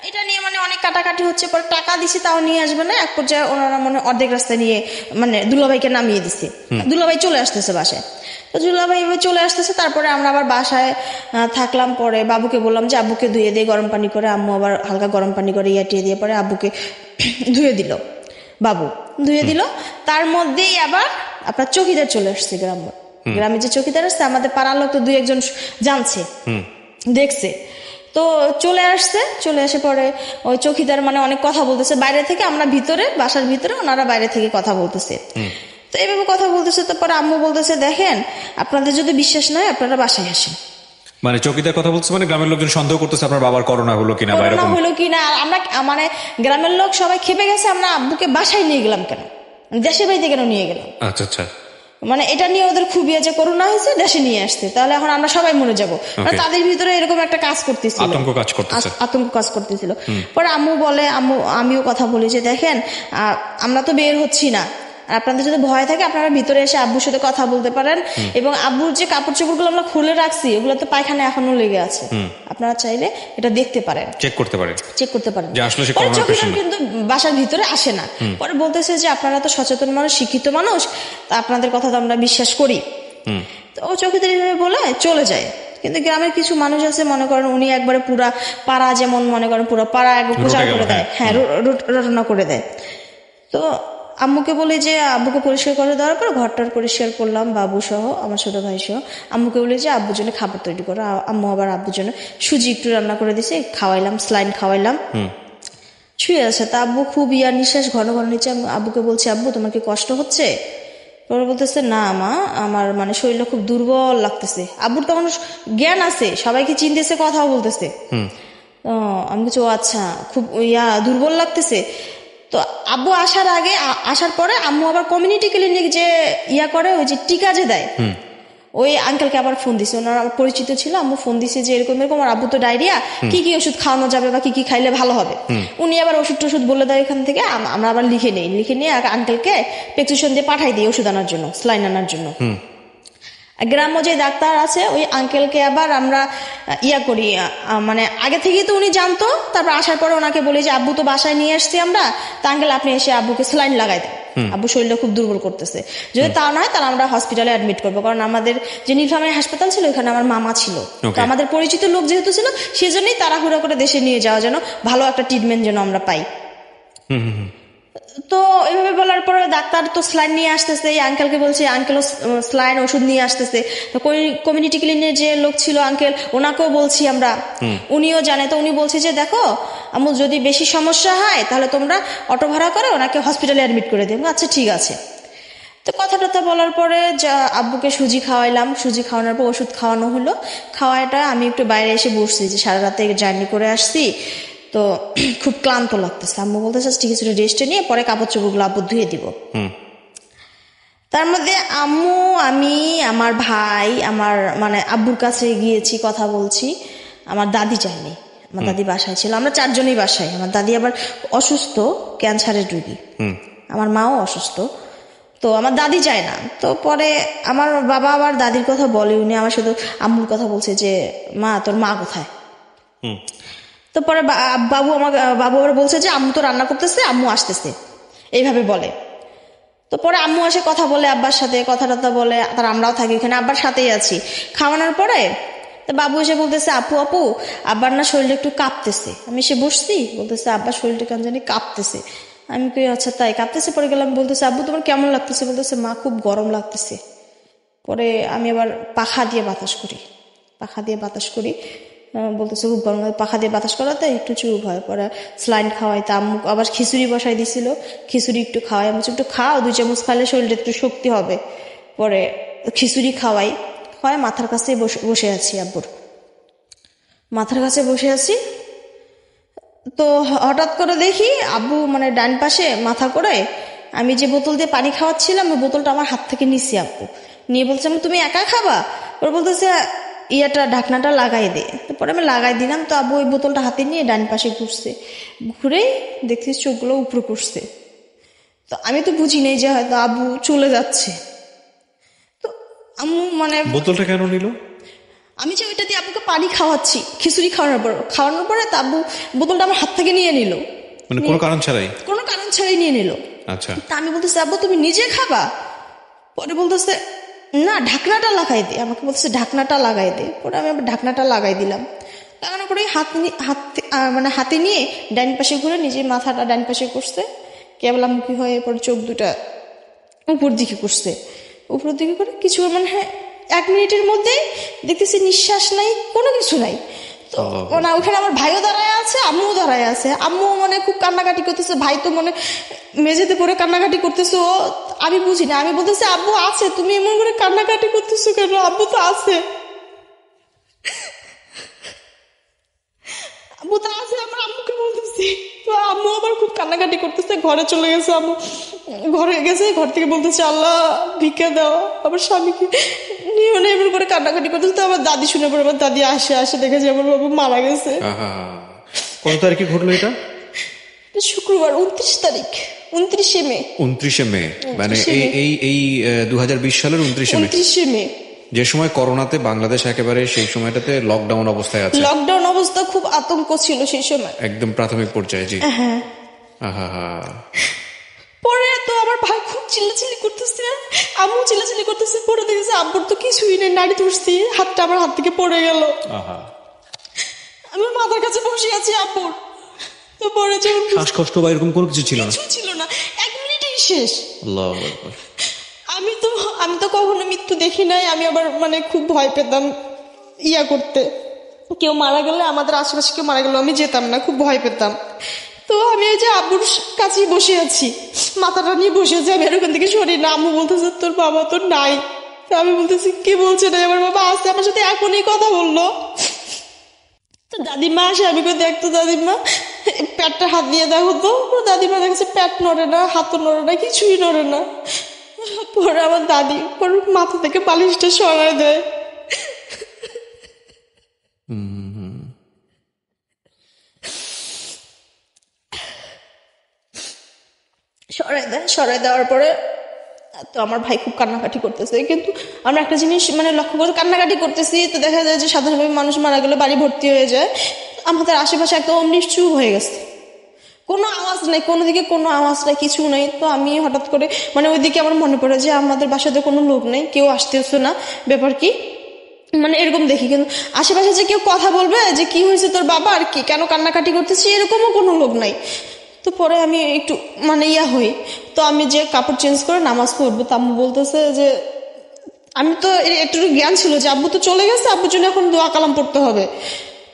এটা নিয়ে মানে অনেক কাটাকাটি হচ্ছে, পরে টাকা দিছি তাও নিয়ে আসবে না। এক পর্যায়ে ওনারা মানে অর্ধেক রাস্তায় নিয়ে মানে দুলাভাইকে নামিয়ে দিছে, দুলাভাই চলে আসতেছে বাসায়। তো দুলাভাই চলে আসতেছে, তারপরে আমরা আবার বাসায় থাকলাম। পরে বাবুকে বললাম যে আব্বুকে ধুয়ে দিয়ে গরম পানি করে, আম্মু আবার হালকা গরম পানি করে ইয়াটিয়ে দিয়ে পরে আব্বুকে ধুয়ে দিল, বাবু ধুয়ে দিল। তার মধ্যেই আবার আপনার চৌকিদার চলে আসছে, গ্রামে যে চৌকিদার আসছে, আমাদের পাড়ার লোক তো 2-1 জানছে, দেখছে। তো চলে আসছে, চলে আসে পরে ওই চৌকিদার মানে অনেক কথা বলতেছে বাইরে থেকে, আমরা ভিতরে বাসার ভিতরে, ওনারা বাইরে থেকে কথা বলতেছে। তো এইভাবে কথা বলতেছে। তো পরে আম্মু বলতেছে দেখেন আপনাদের যদি বিশ্বাস নয় আপনারা বাসায় আসেন। মানে চৌকিদার কথা বলছে, মানে গ্রামের লোকজন সন্দেহ করতেছে আপনার বাবার করোনা হলো কিনা, করোনা হলো কিনা। আমরা মানে গ্রামের লোক সবাই খেপে গেছে, আমরা আব্বুকে বাসায় নিয়ে গেলাম কেন, দেশের বাড়িতে কেন নিয়ে গেলাম। আচ্ছা আচ্ছা, মানে এটা নিয়ে ওদের খুবই যে করোনা হয়েছে দেশে নিয়ে আসছে, তাহলে এখন আমরা সবাই মরে যাবো। তাদের ভিতরে এরকম একটা কাজ করতেছিল, আতঙ্ক কাজ করতেছিল। পরে আম্মু বলে, আমিও কথা বলি যে দেখেন আমরা তো বের হচ্ছি না, আর আপনাদের যদি ভয় থাকে আপনারা ভিতরে এসে আব্বুর সাথে কথা বলতে পারেন, এবং আব্বুর যে কাপড় চোপড়গুলো আমরা খুলে রাখছি ওগুলো তো পায়খানা এখনো লেগে আছে, আপনারা চাইলে এটা দেখতে পারেন, চেক করতে পারেন। কিন্তু বাসার ভিতরে আসে না। পরে বলতেছে যে আপনারা তো সচেতন মানুষ, শিক্ষিত মানুষ, তা আপনাদের কথা তো আমরা বিশ্বাস করি। তো ও চৌকিদার এইভাবে বলে চলে যায়। কিন্তু গ্রামের কিছু মানুষ আছে, মনে করেন উনি একবারে পুরা পাড়া, যেমন মনে করেন পুরো পাড়া একবার প্রচার করে দেয়, হ্যাঁ রটনা করে দেয়। তো আম্মুকে বলি যে আব্বুকে পরিষ্কার করে দেওয়ার পর ঘরটার পরিষ্কার করলাম, বাবু সহ আমার ছোট ভাই সহ। আম্মুকে বলি যে আব্বুর জন্য খাবার তৈরি করো। আম্মু আবার আব্বুর জন্য সুজি একটু রান্না করে দিছে, খাওয়াইলাম, স্লাইন খাওয়াইলাম, শুয়ে আছে। তা আব্বু খুব নিঃশ্বাস ঘন ঘন নিচ্ছে। আব্বুকে বলছি আব্বু তোমার কি কষ্ট হচ্ছে? পরে বলতেছে না মা, আমার মানে শরীরটা খুব দুর্বল লাগতেছে। আব্বুর তখন জ্ঞান আছে, সবাইকে চিনতেছে, কথাও বলতেছে। আমি কিছু আচ্ছা খুব দুর্বল লাগতেছে। তো আব্বু আসার পরে আম্মু আবার কমিউনিটি ক্লিনিক যে করে, ওই যে টিকা যে দেয়, ওই আঙ্কেলকে আবার ফোন দিছে, ওনারা আমার পরিচিত ছিল। আম্মু ফোন দিছে যে এরকম এরকম আর আব্বু তো ডায়রিয়া, কি কি ওষুধ খাওয়ানো যাবে বা কি কি খাইলে ভালো হবে। উনি আবার ওষুধ টষুধ বলে দেয় এখান থেকে, আমরা আবার লিখে নিয়ে আঙ্কেলকে প্রেসক্রিপশন দিয়ে পাঠাই দিই ওষুধ আনার জন্য, স্লাইন আনার জন্য। গ্রাম্য যে ডাক্তার আছে ওই আঙ্কেলকে আবার আমরা করি, মানে আগে থেকেই তো উনি জানতো। তারপর আসার পরে ওনাকে বলি যে আব্বু তো বাসায় নিয়ে আসছি আমরা, তা আঙ্কেল আপনি এসে আব্বুকে স্যালাইন লাগাই দেন, আব্বু শরীরটা খুব দুর্বল করতেছে। যদি তা নয় তাহলে আমরা হসপিটালে অ্যাডমিট করবো, কারণ আমাদের যে নীলফামারী হাসপাতাল ছিল ওখানে আমার মামা ছিল, তো আমাদের পরিচিত লোক যেহেতু ছিল সেজন্যই তাড়াহুড়া করে দেশে নিয়ে যাওয়া, যেন ভালো একটা ট্রিটমেন্ট যেন আমরা পাই। তো এইভাবে বলার পরে ডাক্তার তো স্লাইন নিয়ে আসতেছে, এই আঙ্কেলকে বলছে, আঙ্কেলও স্লাইন ওষুধ নিয়ে আসতেছে। তো কমিউনিটি ক্লিনিকের যে লোক ছিল আঙ্কেল, ওনাকেও বলছি আমরা, উনিও জানে। তো উনি বলছে যে দেখো আম্মু যদি বেশি সমস্যা হয় তাহলে তোমরা অটো ভাড়া করে ওনাকে হসপিটালে অ্যাডমিট করে দিও। আচ্ছা ঠিক আছে। তো কথা বলার পরে আব্বুকে সুজি খাওয়াইলাম, সুজি খাওয়ানোর পর ওষুধ খাওয়ানো হলো। খাওয়াটা আমি একটু বাইরে এসে বসছি, যে সারা রাতে জার্নি করে আসছি, তো খুব ক্লান্ত লাগতেছে। আম্মু বলতেছে ঠিক আছে রেস্টে নিয়ে পরে কাপড় চোপড়গুলো আব্বু ধুয়ে দিব। তার মধ্যে আম্মু, আমি, আমার ভাই, আমার মানে আব্বুর কাছে গিয়েছি, কথা বলছি। আমার দাদি যায়নি, আমার দাদি বাসায় ছিল, আমরা 4 জনই বাসায়। আমার দাদি আবার অসুস্থ, ক্যান্সারের রোগী, আমার মাও অসুস্থ, তো আমার দাদি যায় না। তো পরে আমার বাবা আবার দাদির কথা বলে, উনি আমার শুধু আম্মুর কথা বলছে যে মা তোর মা কোথায়। তো পরে বাবু আবার বলছে যে আম্মু তো রান্না করতেছে, আম্মু আসতেছে, এইভাবে বলে। তো পরে আম্মু এসে কথা বলে আব্বার সাথে, কথা বলে, তার আমরাও থাকি ওখানে, আব্বার সাথেই আছি। খাওয়ানোর পরে তো বাবু এসে বলতেছে আপু আব্বার না শরীরটা একটু কাঁপতেছে। আমি এসে বসছি, বলতেছে আব্বার শরীরটা কেন জানি কাঁপতেছে। আমি কই আচ্ছা তাই, কাঁদতেছে। পরে গেলাম, বলতেছে আব্বু তোমার কেমন লাগতেছে? বলতেছে মা খুব গরম লাগতেছে। পরে আমি আবার পাখা দিয়ে বাতাস করি, বলতেছে খুব গরম লাগে। পাখা দিয়ে বাতাস করাতে একটু চুপ হয়। পরে স্লাইন খাওয়াইতে আম্মু আবার খিচুড়ি বসাই দিছিল, খিচুড়ি একটু খাওয়াই, আমি একটু খাও, 2 চামচ খাইলে শরীরে একটু শক্তি হবে। পরে খিচুড়ি খাওয়াই, মাথার কাছে বসে আছি, আব্বুর মাথার কাছে বসে আছি। তো হঠাৎ করে দেখি আব্বু মানে ডান পাশে মাথা করে আমি যে বোতল দিয়ে পানি খাওয়াচ্ছিলাম ওই বোতলটা আমার হাত থেকে নিছি। আব্বু নিয়ে বলছে আমি তুমি একা খাবা? ওর বলতেছে ঢাকনাটা লাগাই দে। তারপরে আমি লাগাই দিলাম। তো আব্বু ওই বোতলটা হাতে নিয়ে ডান পাশে ঘুরছে, ঘুরেই দেখছি চোখগুলো উপরে করছে। তো আমি তো বুঝি নেই যে হয়তো আব্বু চলে যাচ্ছে। তো আম্মু মানে বোতলটা কেন নিল? আমি যে ওইটা দিয়ে আব্বুকে পানি খাওয়াচ্ছি, খিচুড়ি খাওয়ানোর পরে তা আব্বু বোতলটা আমার হাত থেকে নিয়ে নিল, মানে কোনো কারণ ছাড়াই? কোনো কারণ ছাড়াই নিয়ে নিল। আচ্ছা। তা আমি বলতেছি আব্বু তুমি নিজে খাবা? পরে বলতেছে না ঢাকনাটা লাগাই দে, আমাকে বলতেছে ঢাকনাটা লাগাই দে। পরে আমি আবার ঢাকনাটা লাগাই দিলাম। লাগানোর পরে মানে হাতে নিয়ে ডাইন পাশে ঘুরে নিজে মাথাটা ডাইন পাশে করছে, কেবলামুখী হয়ে পরে চোখ দুটা উপর দিকে করছে। উপর দিকে করে কিছু মানে 1 মিনিটের মধ্যে দেখতেছি নিঃশ্বাস নাই, কোনো কিছু নাই। তো মানে ওখানে আমার ভাইও দাঁড়ায় আছে, আম্মুও দাঁড়ায় আছে। আম্মু মানে খুব কান্নাকাটি করতেছে, ভাই তো মানে মেঝেতে পড়ে কান্নাকাটি করতেছে। ও আমি বুঝি না, আমি বলতেছি আব্বু আছে, তুমি এমন করে কান্নাকাটি করতেছো কেন? আব্বু তো আছে, আব্বু তো আছে, আমার আম্মুকে বলতেছি। তো আম্মু আবার খুব কান্নাকাটি করতেছে, ঘরে চলে গেছে। আম্মু ঘরে গেছে, ঘর থেকে বলতেছে আল্লাহ ভিক্ষা দাও। আবার স্বামীকে নিয়ে মানে এমন করে কান্নাকাটি করতেছে। তো আমার দাদি শুনে পড়ে, আমার দাদি আসে দেখেছে আমার বাবা মারা গেছে। কত তারিখে ঘটলো এটা? শুক্রবার 29 তারিখ, 29শে মে। 29শে মে মানে এই 2020 সালের 29শে মে, যে সময় করোনাতে বাংলাদেশ একেবারে সেই সময়টাতে লকডাউন অবস্থায় আছে। লকডাউন অবস্থা, খুব আতঙ্ক ছিল সেই সময়, একদম প্রাথমিক পর্যায়ে। জি হ্যাঁ। পরে তো আমার ভাই খুব চিল্লাচিল্লি করতেছে, আম্মু চিল্লাচিল্লি করতেছে। পরে দেখেছে আব্বুর তো কিছুই নেই, নাড়ি ধরছি, হাতটা আমার হাত থেকে পড়ে গেল। আমি মাথার কাছে বসে আছি আব্বুর। তো পরে যখন শ্বাসকষ্ট বা এরকম কোনো কিছু ছিল না? কিছু ছিল না, 1 মিনিটেই শেষ। আল্লাহু আকবার। আমি তো কখনো মৃত্যু দেখি নাই। আমি আবার মানে খুব ভয় পেতাম করতে, কেউ মারা গেলে, আমাদের আশেপাশে কেউ মারা গেলে আমি যেতাম না, খুব ভয় পেতাম। তো আমি এই যে আব্বুর কাছেই বসে আছি, মাথাটা নিয়ে বসে আছি, আমি আর ওখান থেকে সরি না। আম্মু বলতেছে তোর বাবা তো নাই। তো আমি বলতেছি কে বলছে না? আমার বাবা আসতে আমার সাথে এখনই কথা বললো। তো দাদিমা আসে, আমি কই দেখতো দাদিমা পেটটা হাত দিয়ে দেখো তো। দাদিমা দেখছে পেট নড়ে না, হাতও নড়ে না, কিছুই নড়ে না। পরে আমার দাদি পরে মাথা থেকে পালিশটা সরাই দেয়। সরাই দেওয়ার পরে তো আমার ভাই খুব কান্নাকাটি করতেছে। কিন্তু আমরা একটা জিনিস মানে লক্ষ্য করে কান্নাকাটি করতেছি, তো দেখা যায় যে সাধারণভাবে মানুষ মারা গেলে বাড়ি ভর্তি হয়ে যায়। আমাদের আশেপাশে একদম নিশ্চুপ হয়ে গেছে, কোনো আওয়াজ নাই, কোনো দিকে কোনো আওয়াজ নাই, কিছু নাই। তো আমি হঠাৎ করে মানে ওইদিকে আমার মনে পড়ে যে আমাদের বাসাতে কোনো লোক নেই, কেউ আসতেছে না, ব্যাপার কি মানে এরকম দেখি। কিন্তু আশেপাশে যে কেউ কথা বলবে যে কি হয়েছে তোর বাবা আর কি কেন কান্নাকাটি করতেছি, এরকমও কোনো লোক নাই। তো পরে আমি একটু মানে হই, তো আমি যে কাপড় চেঞ্জ করে নামাজ পড়বো, তো আম্মু বলতেছে যে আমি তো একটু জ্ঞান ছিল যে আব্বু তো চলে গেছে, আব্বুর জন্য এখন দোয়া কালাম পড়তে হবে।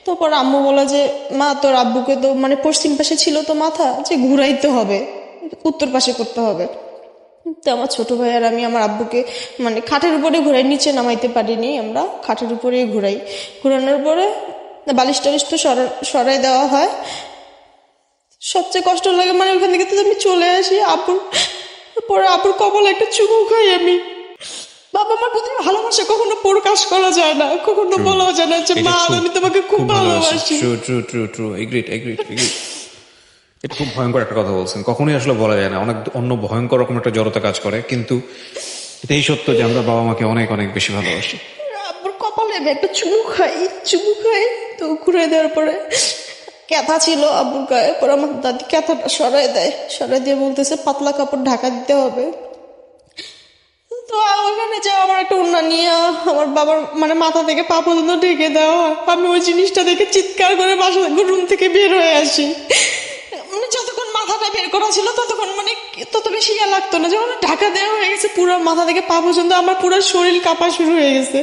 তো পরে আম্মু বলে যে মা তোর আব্বুকে তো মানে পশ্চিম পাশে ছিল তো মাথা, যে ঘুরাইতে হবে, উত্তর পাশে করতে হবে। তো আমার ছোট ভাই আর আমি আমার আব্বুকে মানে খাটের উপরে ঘুরাই, নিচে নামাইতে পারিনি, আমরা খাটের উপরেই ঘুরাই। ঘুরানোর পরে বালিশ টালিশ তো সরাই দেওয়া হয়। সবচেয়ে কষ্ট লাগে মানে ওখান থেকে তো আমি চলে আসি, পরে আব্বুর কপালে একটা চুমু খাই আমি। বাবা আমার প্রতি ভালোবাসা কখনো প্রকাশ করা যায় না, কখনো বলা যায় না যে মা আমি তোমাকে খুব ভালোবাসি। এটা খুব ভয়ঙ্কর একটা কথা বলছেন, কখনোই আসলে বলা যায় না, অনেক অন্য ভয়ঙ্কর রকম একটা জড়তা কাজ করে। কিন্তু এটাই সত্য যে আমরা বাবা মাকে অনেক অনেক বেশি ভালোবাসি। আব্বুর কপালে আমি একটা চুমু খাই। তো ঘুরে দেওয়ার পরে ক্যাথা ছিল আব্বুর গায়ে, পরে আমার দাদি ক্যাথাটা সরাই দিয়ে বলতেছে পাতলা কাপড় ঢাকা দিতে হবে। তো ওখানে যে আমার একটা ওড়না নিয়ে আমার বাবার মানে মাথা থেকে পা পর্যন্ত ঢেকে দেওয়া হয়। আমি ওই জিনিসটা দেখে চিৎকার করে বাসা রুম থেকে বের হয়ে আসি। মানে যতক্ষণ মাথাটা বের করা ছিল ততক্ষণ মানে তত বেশি ইয়া লাগতো না, যখন ঢাকা দেওয়া হয়ে গেছে পুরো মাথা থেকে পা পর্যন্ত আমার পুরো শরীর কাঁপা শুরু হয়ে গেছে।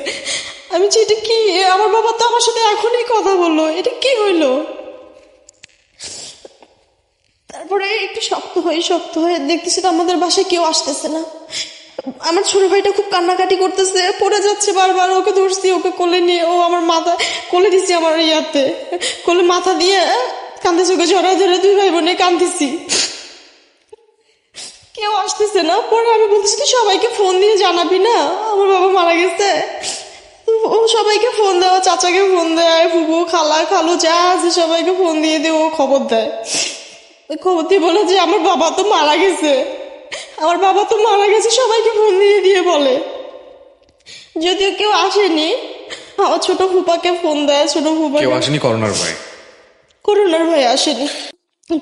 আমি যে এটা কি, আমার বাবা তো আমার সাথে এখনই কথা বললো, এটা কি হইলো। তারপরে একটু শক্ত হয়ে দেখতেছি তো আমাদের বাসায় কেউ আসতেছে না। আমার ছোট ভাইটা খুব কান্নাকাটি করতেছে, পড়ে যাচ্ছে বারবার, ওকে ধরছি, ওকে কোলে নিয়ে ও আমার মাথা কোলে দিচ্ছি, আমার ইয়াতে কোলে মাথা দিয়ে কান্দেছে, ওকে ঝরা ধরে দুই ভাই বোনে কান্দিছি, কেউ আসতেছে না। পরে আমি বলতেছি তুই সবাইকে ফোন দিয়ে জানাবি না আমার বাবা মারা গেছে। ও সবাইকে ফোন দেয়, চাচাকে ফোন দেয়, ফুপু খালা খালু যা আছে সবাইকে ফোন দিয়ে দিয়ে ও খবর দেয়। খবর দিয়ে বলে যে আমার বাবা তো মারা গেছে, আমার বাবা তো মারা গেছে, সবাইকে ফোন দিয়ে দিয়ে বলে। যদিও কেউ আসেনি, আমার ছোট ফুপাকে ফোন দেয়, ছোট ফুপা কেউ আসেনি করোনার ভয়। করোনার ভয়ে আসেনি।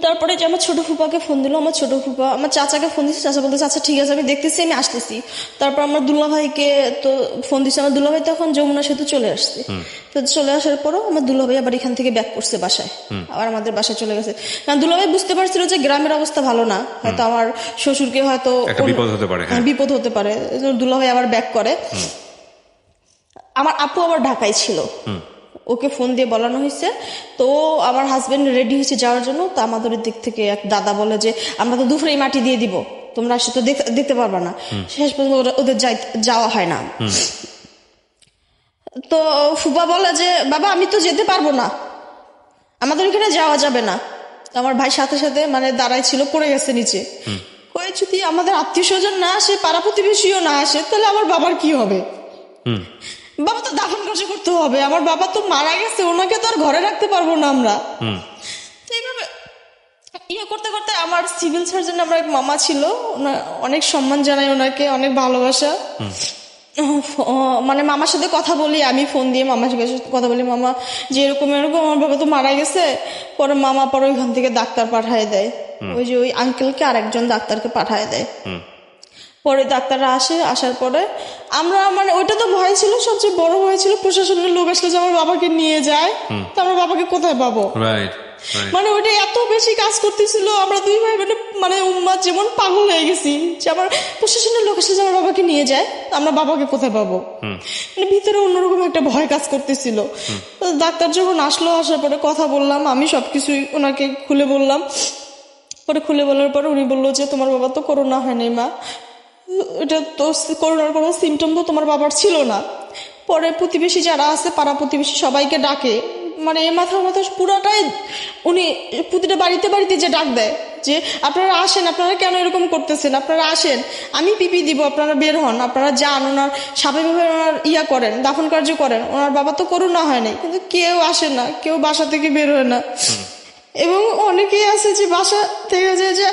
তারপরে যে আমার ছোট ফুপাকে ফোন দিল, আমার ছোট ফুপা আমার চাচাকে ফোন দিচ্ছে, চাচা বলতেছে আচ্ছা ঠিক আছে আমি দেখতেছি আমি আসতেছি। তারপর আমার দুলা ভাইকে তো ফোন দিচ্ছে, আমার দুলা ভাই তখন যমুনা সেতু চলে আসছে। তো চলে আসার পরও আমার দুলা ভাই আবার এখান থেকে ব্যাক করছে বাসায়, আবার আমাদের বাসায় চলে গেছে। কারণ দুলা ভাই বুঝতে পারছিল যে গ্রামের অবস্থা ভালো না, হয়তো আমার শ্বশুরকে হয়তো বিপদ হতে পারে, বিপদ হতে পারে, দুলা ভাই আবার ব্যাক করে। আমার আপু আবার ঢাকায় ছিল, ওকে ফোন দিয়ে বলানো হয়েছে, তো আমার হাজবেন্ড রেডি হয়েছে যাওয়ার জন্য। তো আমাদের দিক থেকে এক দাদা বলে যে আমরা তো দুপুরেই মাটি দিয়ে দিব, তোমরা আসে তো দেখতে পারবা না। শেষ পর্যন্ত ওদের যাওয়া হয় না। তো ফুপা বলে যে বাবা আমি তো যেতে পারবো না, আমাদের এখানে যাওয়া যাবে না। আমার ভাই সাথে সাথে মানে দাঁড়াই ছিল, পড়ে গেছে নিচে। কয়ে যদি আমাদের আত্মীয় স্বজন না আসে, পাড়া প্রতিবেশীও না আসে, তাহলে আমার বাবার কি হবে? বাবা তো দাফন কাজ করতে হবে, আমার বাবা তো মারা গেছে, ওনাকে তো আর ঘরে রাখতে পারবো না আমরা। এইভাবে ইয়ে করতে করতে আমার সিভিল সার্জন আমার এক মামা ছিল, অনেক সম্মান জানাই ওনাকে, অনেক ভালোবাসা। মানে মামার সাথে কথা বলি, আমি ফোন দিয়ে মামার সাথে কথা বলি, মামা যে এরকম আমার বাবা তো মারা গেছে। পরে মামা পরে ওইখান থেকে ডাক্তার পাঠায় দেয়, ওই যে ওই আঙ্কেলকে আরেকজন ডাক্তারকে পাঠায় দেয়। পরে ডাক্তাররা আসার পরে আমরা মানে ওইটা তো ভয় ছিল, সবচেয়ে বড় ভয় ছিল প্রশাসনের লোক আসলে যে আমার বাবাকে নিয়ে যায়, তো আমার বাবাকে কোথায় পাবো। মানে ওইটা এত বেশি কাজ করতেছিল, আমরা দুই ভাই মানে উম্মাদ যেমন পাগল হয়ে গেছি যে আমার প্রশাসনের লোক আসলে যে আমার বাবাকে নিয়ে যায়, আমরা বাবাকে কোথায় পাবো। মানে ভিতরে অন্যরকম একটা ভয় কাজ করতেছিল। ডাক্তার যখন আসার পরে কথা বললাম, আমি সবকিছুই ওনাকে খুলে বললাম। পরে খুলে বলার পর উনি বললো যে তোমার বাবা তো করোনা হয়নি মা, এটা তো করোনার কোনো সিমটম তো তোমার বাবার ছিল না। পরে প্রতিবেশী যারা আছে, পাড়া প্রতিবেশী সবাইকে ডাকে, মানে এ মাথা পুরাটাই উনি প্রতিটা বাড়িতে বাড়িতে যে ডাক দেয় যে আপনারা আসেন, আপনারা কেন এরকম করতেছেন, আপনারা আসেন, আমি পিপি দিব, আপনারা বের হন, আপনারা যান, ওনার স্বাভাবিকভাবে ওনার ইয়া করেন, দাফন কার্য করেন। ওনার বাবা তো করোনা হয় নাই, কিন্তু কেউ আসে না, কেউ বাসা থেকে বের হয় না। এবং অনেকেই আছে যে বাসা থেকে যে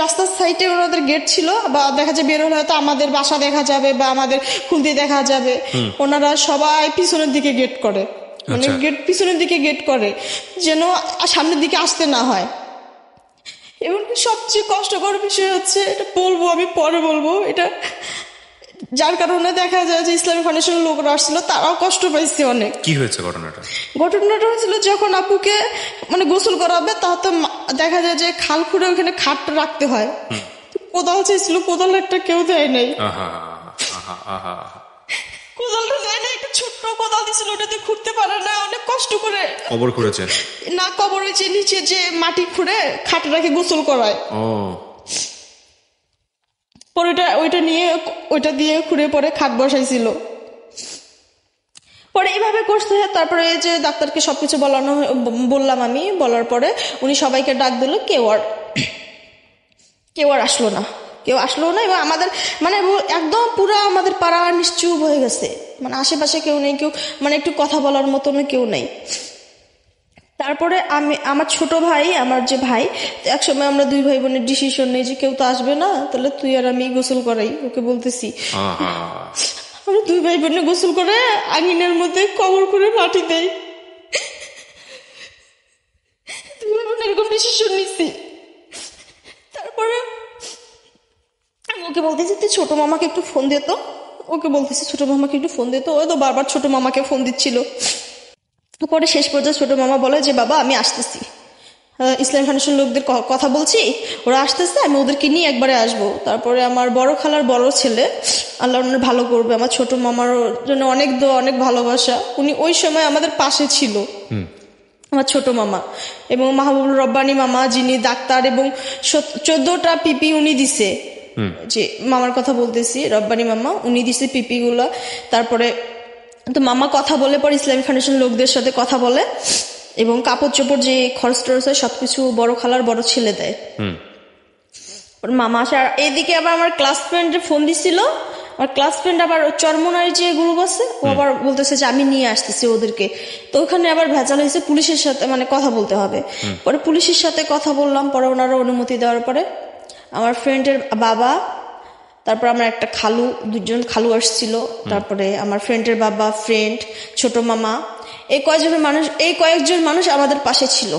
রাস্তার সাইডে ওনাদের গেট ছিল, বা দেখা যায় বের হলে হয়তো আমাদের বাসা দেখা যাবে বা আমাদের খুলতে দেখা যাবে, ওনারা সবাই পিছনের দিকে গেট করে, মানে পিছনের দিকে গেট করে যেন সামনের দিকে আসতে না হয়। এবং সবচেয়ে কষ্টকর বিষয় হচ্ছে, এটা বলবো আমি পরে বলবো, এটা যার কারণে দেখা যায় যে ইসলামী ফাউন্ডেশনের লোকরা আসছিল, তারাও কষ্ট পাইছে অনেক। কি হয়েছে ঘটনাটা? ঘটনাটা হয়েছিল যখন আপুকে মানে গোসল করাবে, তা তো দেখা যায় যে খাল খুঁড়ে ওখানে খাটটা রাখতে হয়, কোদাল চাইছিল, কোদাল একটা কেউ দেয় নাই, কোদালটা দেয় না, একটা ছোট্ট কোদাল দিছিল, ওটাতে খুঁড়তে পারে না, অনেক কষ্ট করে কবর খুঁড়েছে না, কবর হয়েছে নিচে যে মাটি খুঁড়ে খাটে রাখে গোসল করায়। পরে ওইটা দিয়ে খুঁড়ে পরে খাট বসাইছিল। পরে এইভাবে করছে। তারপরে এই যে ডাক্তারকে সবকিছু বললাম আমি, বলার পরে উনি সবাইকে ডাক দিল, কেউ আর আসলো না, এবং আমাদের মানে একদম পুরো আমাদের পাড়া নিশ্চুপ হয়ে গেছে, মানে আশেপাশে কেউ নেই, কেউ মানে একটু কথা বলার মতন কেউ নেই। তারপরে আমার ছোট ভাই, আমার যে ভাই, একসময় আমরা দুই ভাই বোনের ডিসিশন নেই যে কেউ তো আসবে না, তাহলে তুই আর আমি গোসল করাই, ওকে বলতেছি। আমরা দুই ভাই বোনে গোসল করে আঙিনার মধ্যে কবর করে মাটি দেই, দুই ভাই বোন এরকম ডিসিশন নিচ্ছি। তারপরে ওকে বলতেছি তুই ছোট মামাকে একটু ফোন দিত, ওকে বলতেছি ছোট মামাকে একটু ফোন দিত, ওই তো বারবার ছোট মামাকে ফোন দিচ্ছিল। পরে শেষ পর্যায়ে ছোট মামা বলে যে বাবা আমি আসতেছি। ইসলামী ফাউন্ডেশন লোকদের কথা বলছি, ওরা আসতেছে, আমি ওদেরকে নিয়ে একবারে আসবো। তারপরে আমার বড় খালার বড় ছেলে, আল্লাহ ওনার ভালো করবে, আমার ছোট মামার জন্য অনেক দোয়া, অনেক ভালোবাসা, উনি ওই সময় আমাদের পাশে ছিল, আমার ছোট মামা। এবং মাহবুবুর রব্বানী মামা, যিনি ডাক্তার, এবং 14টা পিপি উনি দিছে, যে মামার কথা বলতেছি, রব্বানী মামা, উনি দিছে পিপি গুলা। তারপরে তো মামা কথা বলে পরে ইসলামী ফাউন্ডেশন লোকদের সাথে কথা বলে, এবং কাপড় চোপড় যে খরচ টরচ হয় সবকিছু বড় খালার বড় ছেলে দেয়। মামা আসে। আর এইদিকে আবার আমার ক্লাস ফ্রেন্ডের ফোন দিছিল, আমার ক্লাস ফ্রেন্ড আবার চরমনার যে গ্রুপ আছে, ও আবার বলতেছে যে আমি নিয়ে আসতেছি ওদেরকে। তো ওখানে আবার ভেজাল হয়েছে, পুলিশের সাথে মানে কথা বলতে হবে। পরে পুলিশের সাথে কথা বললাম, পরে ওনারা অনুমতি দেওয়ার পরে আমার ফ্রেন্ডের বাবা, তারপর আমার একটা খালু, 2জন খালু আসছিল, তারপরে আমার ফ্রেন্ডের বাবা, ফ্রেন্ড, ছোট মামা, এই কয়েকজন মানুষ আমাদের পাশে ছিল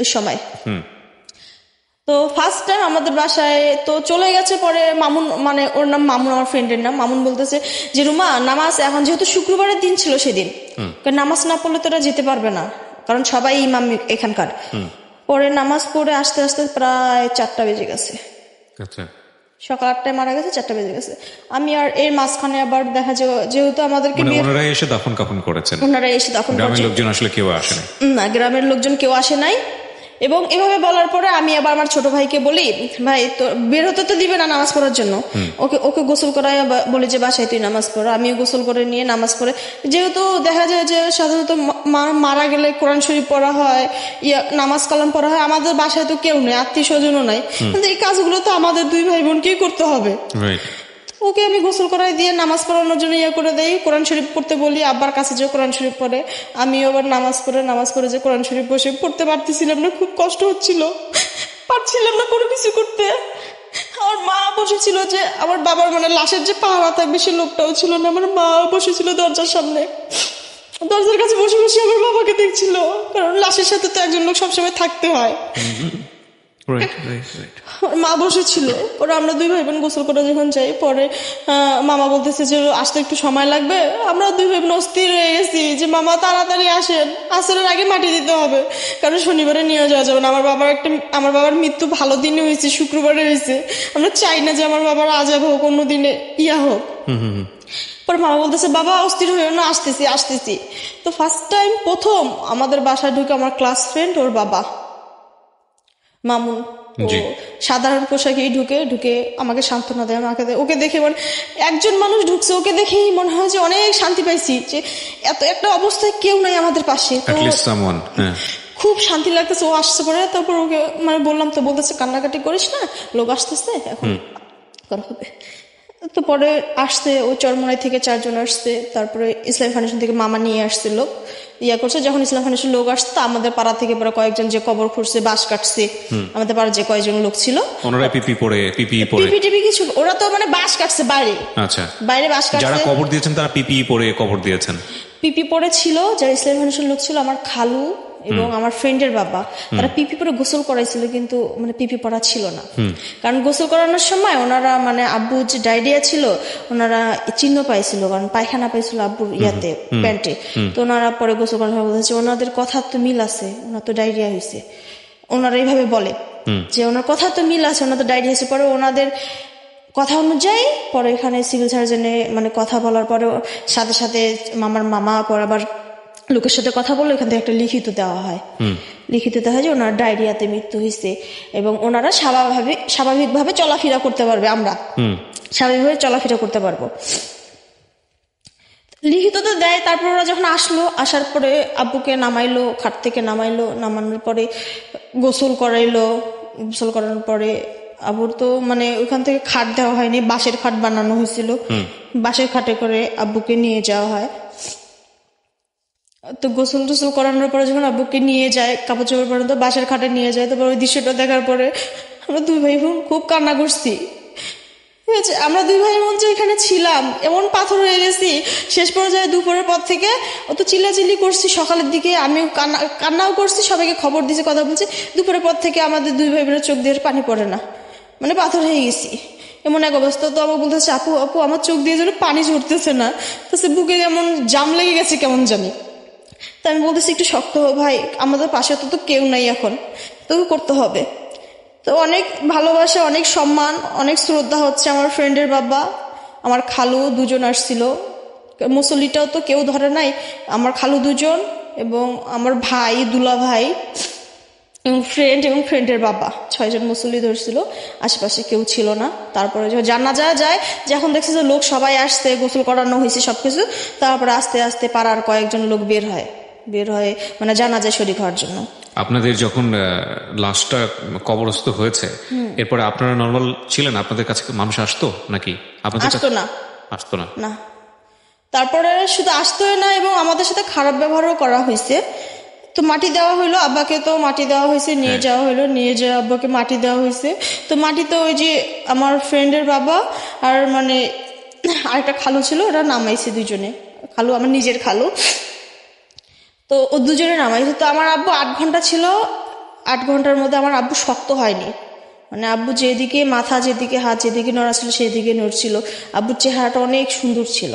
ওই সময়। তো ফার্স্ট টাইম আমাদের বাসায় তো চলে গেছে। পরে মামুন, মানে ওর নাম মামুন, আমার ফ্রেন্ডের নাম মামুন, বলতেছে যে রুমা নামাজ, এখন যেহেতু শুক্রবারের দিন ছিল সেদিন, নামাজ না পড়লে তোরা যেতে পারবে না, কারণ সবাই ইমাম এখানকার। পরে নামাজ পড়ে আস্তে আস্তে প্রায় 4টা বেজে গেছে। সকাল 8টায় মারা গেছে, 4টা বেজে গেছে। আমি আর এর মাঝখানে আবার দেখা যায়, যেহেতু আমাদেরকে ওনারা এসে দাফন কাফন করেছেন, ওনারা এসে দাফন করেছেন, গ্রামের লোকজন আসলে কেউ আসে নাই? না, গ্রামের লোকজন কেউ আসে নাই। এবং এভাবে বলার পরে আমি আবার আমার ছোট ভাইকে বলি, ভাই তো বের হতে তো দিবে না নামাজ পড়ার জন্য, ওকে গোসল করায় বলি যে বাসায় তুই নামাজ পড়। আমিও গোসল করে নিয়ে নামাজ পড়ে, যেহেতু দেখা যায় যে সাধারণত মারা গেলে কোরআন শরীফ পড়া হয়, নামাজ কালাম পড়া হয়, আমাদের বাসায় তো কেউ নেই, আত্মীয় স্বজনও নাই, কিন্তু এই কাজগুলো তো আমাদের 2 ভাই বোনকেই করতে হবে। ওকে আমি গোসল করাই দিয়ে নামাজ পড়ানোর জন্য করে দেই, কোরআন শরীফ পড়তে বলি, আব্বার কাছে যে কোরআন শরীফ পড়ে, আমিও আবার নামাজ পড়ে যে কোরআন শরীফ বসে পড়তে পারতেছিলাম না, খুব কষ্ট হচ্ছিল, পারছিলাম না কোনো কিছু করতে। আমার মা বসেছিল, যে আমার বাবার মানে লাশের যে পাহারা থাকবে সে লোকটাও ছিল না, আমার মা বসেছিল দরজার সামনে, দরজার কাছে বসে বসে আমার বাবাকে দেখছিল, কারণ লাশের সাথে তো একজন লোক সবসময় থাকতে হয়। মা বসেছিল। পরে আমরা 2 ভাই বোন গোসল করে যখন যাই, পরে মামা বলতেছে যে আসতে একটু সময় লাগবে। আমরা 2 ভাই বোন অস্থির হয়ে গেছি যে মামা তাড়াতাড়ি আসেন, আসরের আগে মাটি দিতে হবে, কারণ শনিবারে নিয়ে যাওয়া যাবে না। আমার বাবার মৃত্যু ভালো দিনে হয়েছে, শুক্রবারে হয়েছে, আমরা চাই না যে আমার বাবার আজাব হোক, অন্য দিনে হোক। পরে মামা বলতেছে বাবা অস্থির হইও না, আসতেছি। তো ফার্স্ট টাইম প্রথম আমাদের বাসায় ঢুকে আমার ক্লাস ফ্রেন্ড, ওর বাবা মামুন, সাধারণ পোশাকেই ঢুকে আমাকে সান্ত্বনা দেয়, আমাকে দেয়। ওকে দেখে মানে একজন মানুষ ঢুকছে, ওকে দেখেই মনে হয় যে অনেক শান্তি পাইছি, যে এত একটা অবস্থায় কেউ নাই আমাদের পাশে, খুব শান্তি লাগতেছে। ও আসছে পরে, তারপর ওকে মানে বললাম, তো বলতেছে কান্নাকাটি করিস না, লোক আসতেছে, এখন করা হবে। তো পরে আসছে, ও চরমনাই থেকে 4 জন আসছে, তারপরে ইসলামী ফাউন্ডেশন থেকে মামা নিয়ে আসছে লোক, করছে। যখন ইসলাম ফাউন্ডেশন লোক আসছে, আমাদের পাড়া থেকে পরে কয়েকজন যে কবর খুঁড়ছে, বাঁশ কাটছে, আমাদের পাড়া যে কয়েকজন লোক ছিল, পিপি কিছু, ওরা তো মানে বাঁশ কাটছে বাইরে, বাইরে বাঁশ কাটছে। যারা কবর দিয়েছেন তারা পিপি পরে কবর দিয়েছেন, পিপি পরে ছিল। যারা ইসলামী ফাউন্ডেশন লোক ছিল, আমার খালু এবং আমার ফ্রেন্ডের বাবা, তারা পিপি পরে গোসল করাইছিল, কিন্তু মানে পিপি পরা ছিল না, কারণ গোসল করানোর সময় ওনারা মানে আব্বু যে ডায়রিয়া ছিল, ওনারা চিহ্ন পাইছিল, কারণ পায়খানা পাইছিল আব্বুর ইয়াতে, প্যান্টে। তো ওনারা পরে গোসল করানোর সময় বলতেছে ওনাদের কথা তো মিল আছে, ওনার তো ডায়রিয়া হয়েছে, ওনারা এইভাবে বলে যে ওনার কথা তো মিল আছে, ওনার তো ডায়রিয়া হয়েছে। পরে ওনাদের কথা অনুযায়ী পরে এখানে সিভিল সার্জনে মানে কথা বলার পরে সাথে সাথে মামার মামা পর আবার লোকের সাথে কথা বললে এখান থেকে একটা লিখিত দেওয়া হয়, লিখিত দেওয়া হয় যে ওনার ডায়রিয়াতে মৃত্যু হয়েছে, এবং ওনারা স্বাভাবিকভাবে চলাফেরা করতে পারবে, আমরা স্বাভাবিকভাবে চলাফেরা করতে পারবো, লিখিত তো দেয়। তারপর ওরা যখন আসলো, আসার পরে আব্বুকে নামাইলো, খাট থেকে নামানোর পরে গোসল করানোর পরে আব্বুর তো মানে ওইখান থেকে খাট দেওয়া হয়নি, বাঁশের খাট বানানো হয়েছিল, বাঁশের খাটে করে আব্বুকে নিয়ে যাওয়া হয়। তো গোসল টোসল করানোর পরে যখন আব্বুকে নিয়ে যায়, কাপড় চোপড় পর্যন্ত বাঁশের খাটে নিয়ে যায়, তারপর ওই দৃশ্যটা দেখার পরে আমরা 2 ভাই বোন খুব কান্না করছি। আমরা 2 ভাই বোন যে এখানে ছিলাম, এমন পাথর হয়ে গেছি, শেষ পর্যায়ে দুপুরের পর থেকে অত চিল্লাচিল্লি করছি, সকালের দিকে আমি কান্নাও করছি, সবাইকে খবর দিয়েছি, কথা বলছি। দুপুরের পর থেকে আমাদের 2 ভাই বোনের চোখ দিয়ে পানি পড়ে না, মানে পাথর হয়ে গেছি, এমন এক অবস্থা। তো আমাকে বলতেছে আপু আমার চোখ দিয়ে যেন পানি ঝরতেছে না, তো বুকে যেমন জাম লেগে গেছে কেমন জানি। তো আমি বলতেছি একটু শক্ত হো ভাই, আমাদের পাশে তো কেউ নাই এখন, তোকে করতে হবে। তো অনেক ভালোবাসা, অনেক সম্মান, অনেক শ্রদ্ধা হচ্ছে। আমার ফ্রেন্ডের বাবা, আমার খালু দুজন আসছিল, মুসল্লিটাও তো কেউ ধরে নাই, আমার খালু দুজন এবং আমার ভাই, দুলা ভাই এবং ফ্রেন্ডের বাবা, 6 জন মুসল্লি ধরছিল। আশেপাশে কেউ ছিল না। তারপরে যখন জানাজা যায়, যখন দেখছে যে লোক সবাই আসছে, গোসল করানো হয়েছে সবকিছু, তারপরে আস্তে আস্তে পাড়ার কয়েকজন লোক বের হয় মানে জানাজায় শরীক হওয়ার জন্য। আপনাদের যখন লাশটা কবরস্থ হয়েছে, এরপরে আপনারা নর্মাল ছিলেন? আপনাদের কাছে মানুষ আসতো নাকি? আপনাদের আসতো না, আসতো না? না। তারপরে শুধু আসতোই না এবং আমাদের সাথে খারাপ ব্যবহারও করা হয়েছে। তো মাটি দেওয়া হইলো, আব্বাকে তো মাটি দেওয়া হয়েছে, নিয়ে যাওয়া হইলো, নিয়ে যাওয়া আব্বাকে মাটি দেওয়া হয়েছে। তো মাটিতে ওই যে আমার ফ্রেন্ডের বাবা আর মানে আরেকটা খালু ছিল, ওরা নামাইছে দুজনে, খালু আমার নিজের খালু। তো ও দুজনে নামাইছে। তো আমার আব্বু 8 ঘন্টা ছিল, 8 ঘন্টার মধ্যে আমার আব্বু শক্ত হয়নি। মানে আব্বু যেদিকে মাথা, যেদিকে হাত, যেদিকে নড়া ছিল সেদিকে নড়ছিল। আব্বুর চেহারাটা অনেক সুন্দর ছিল।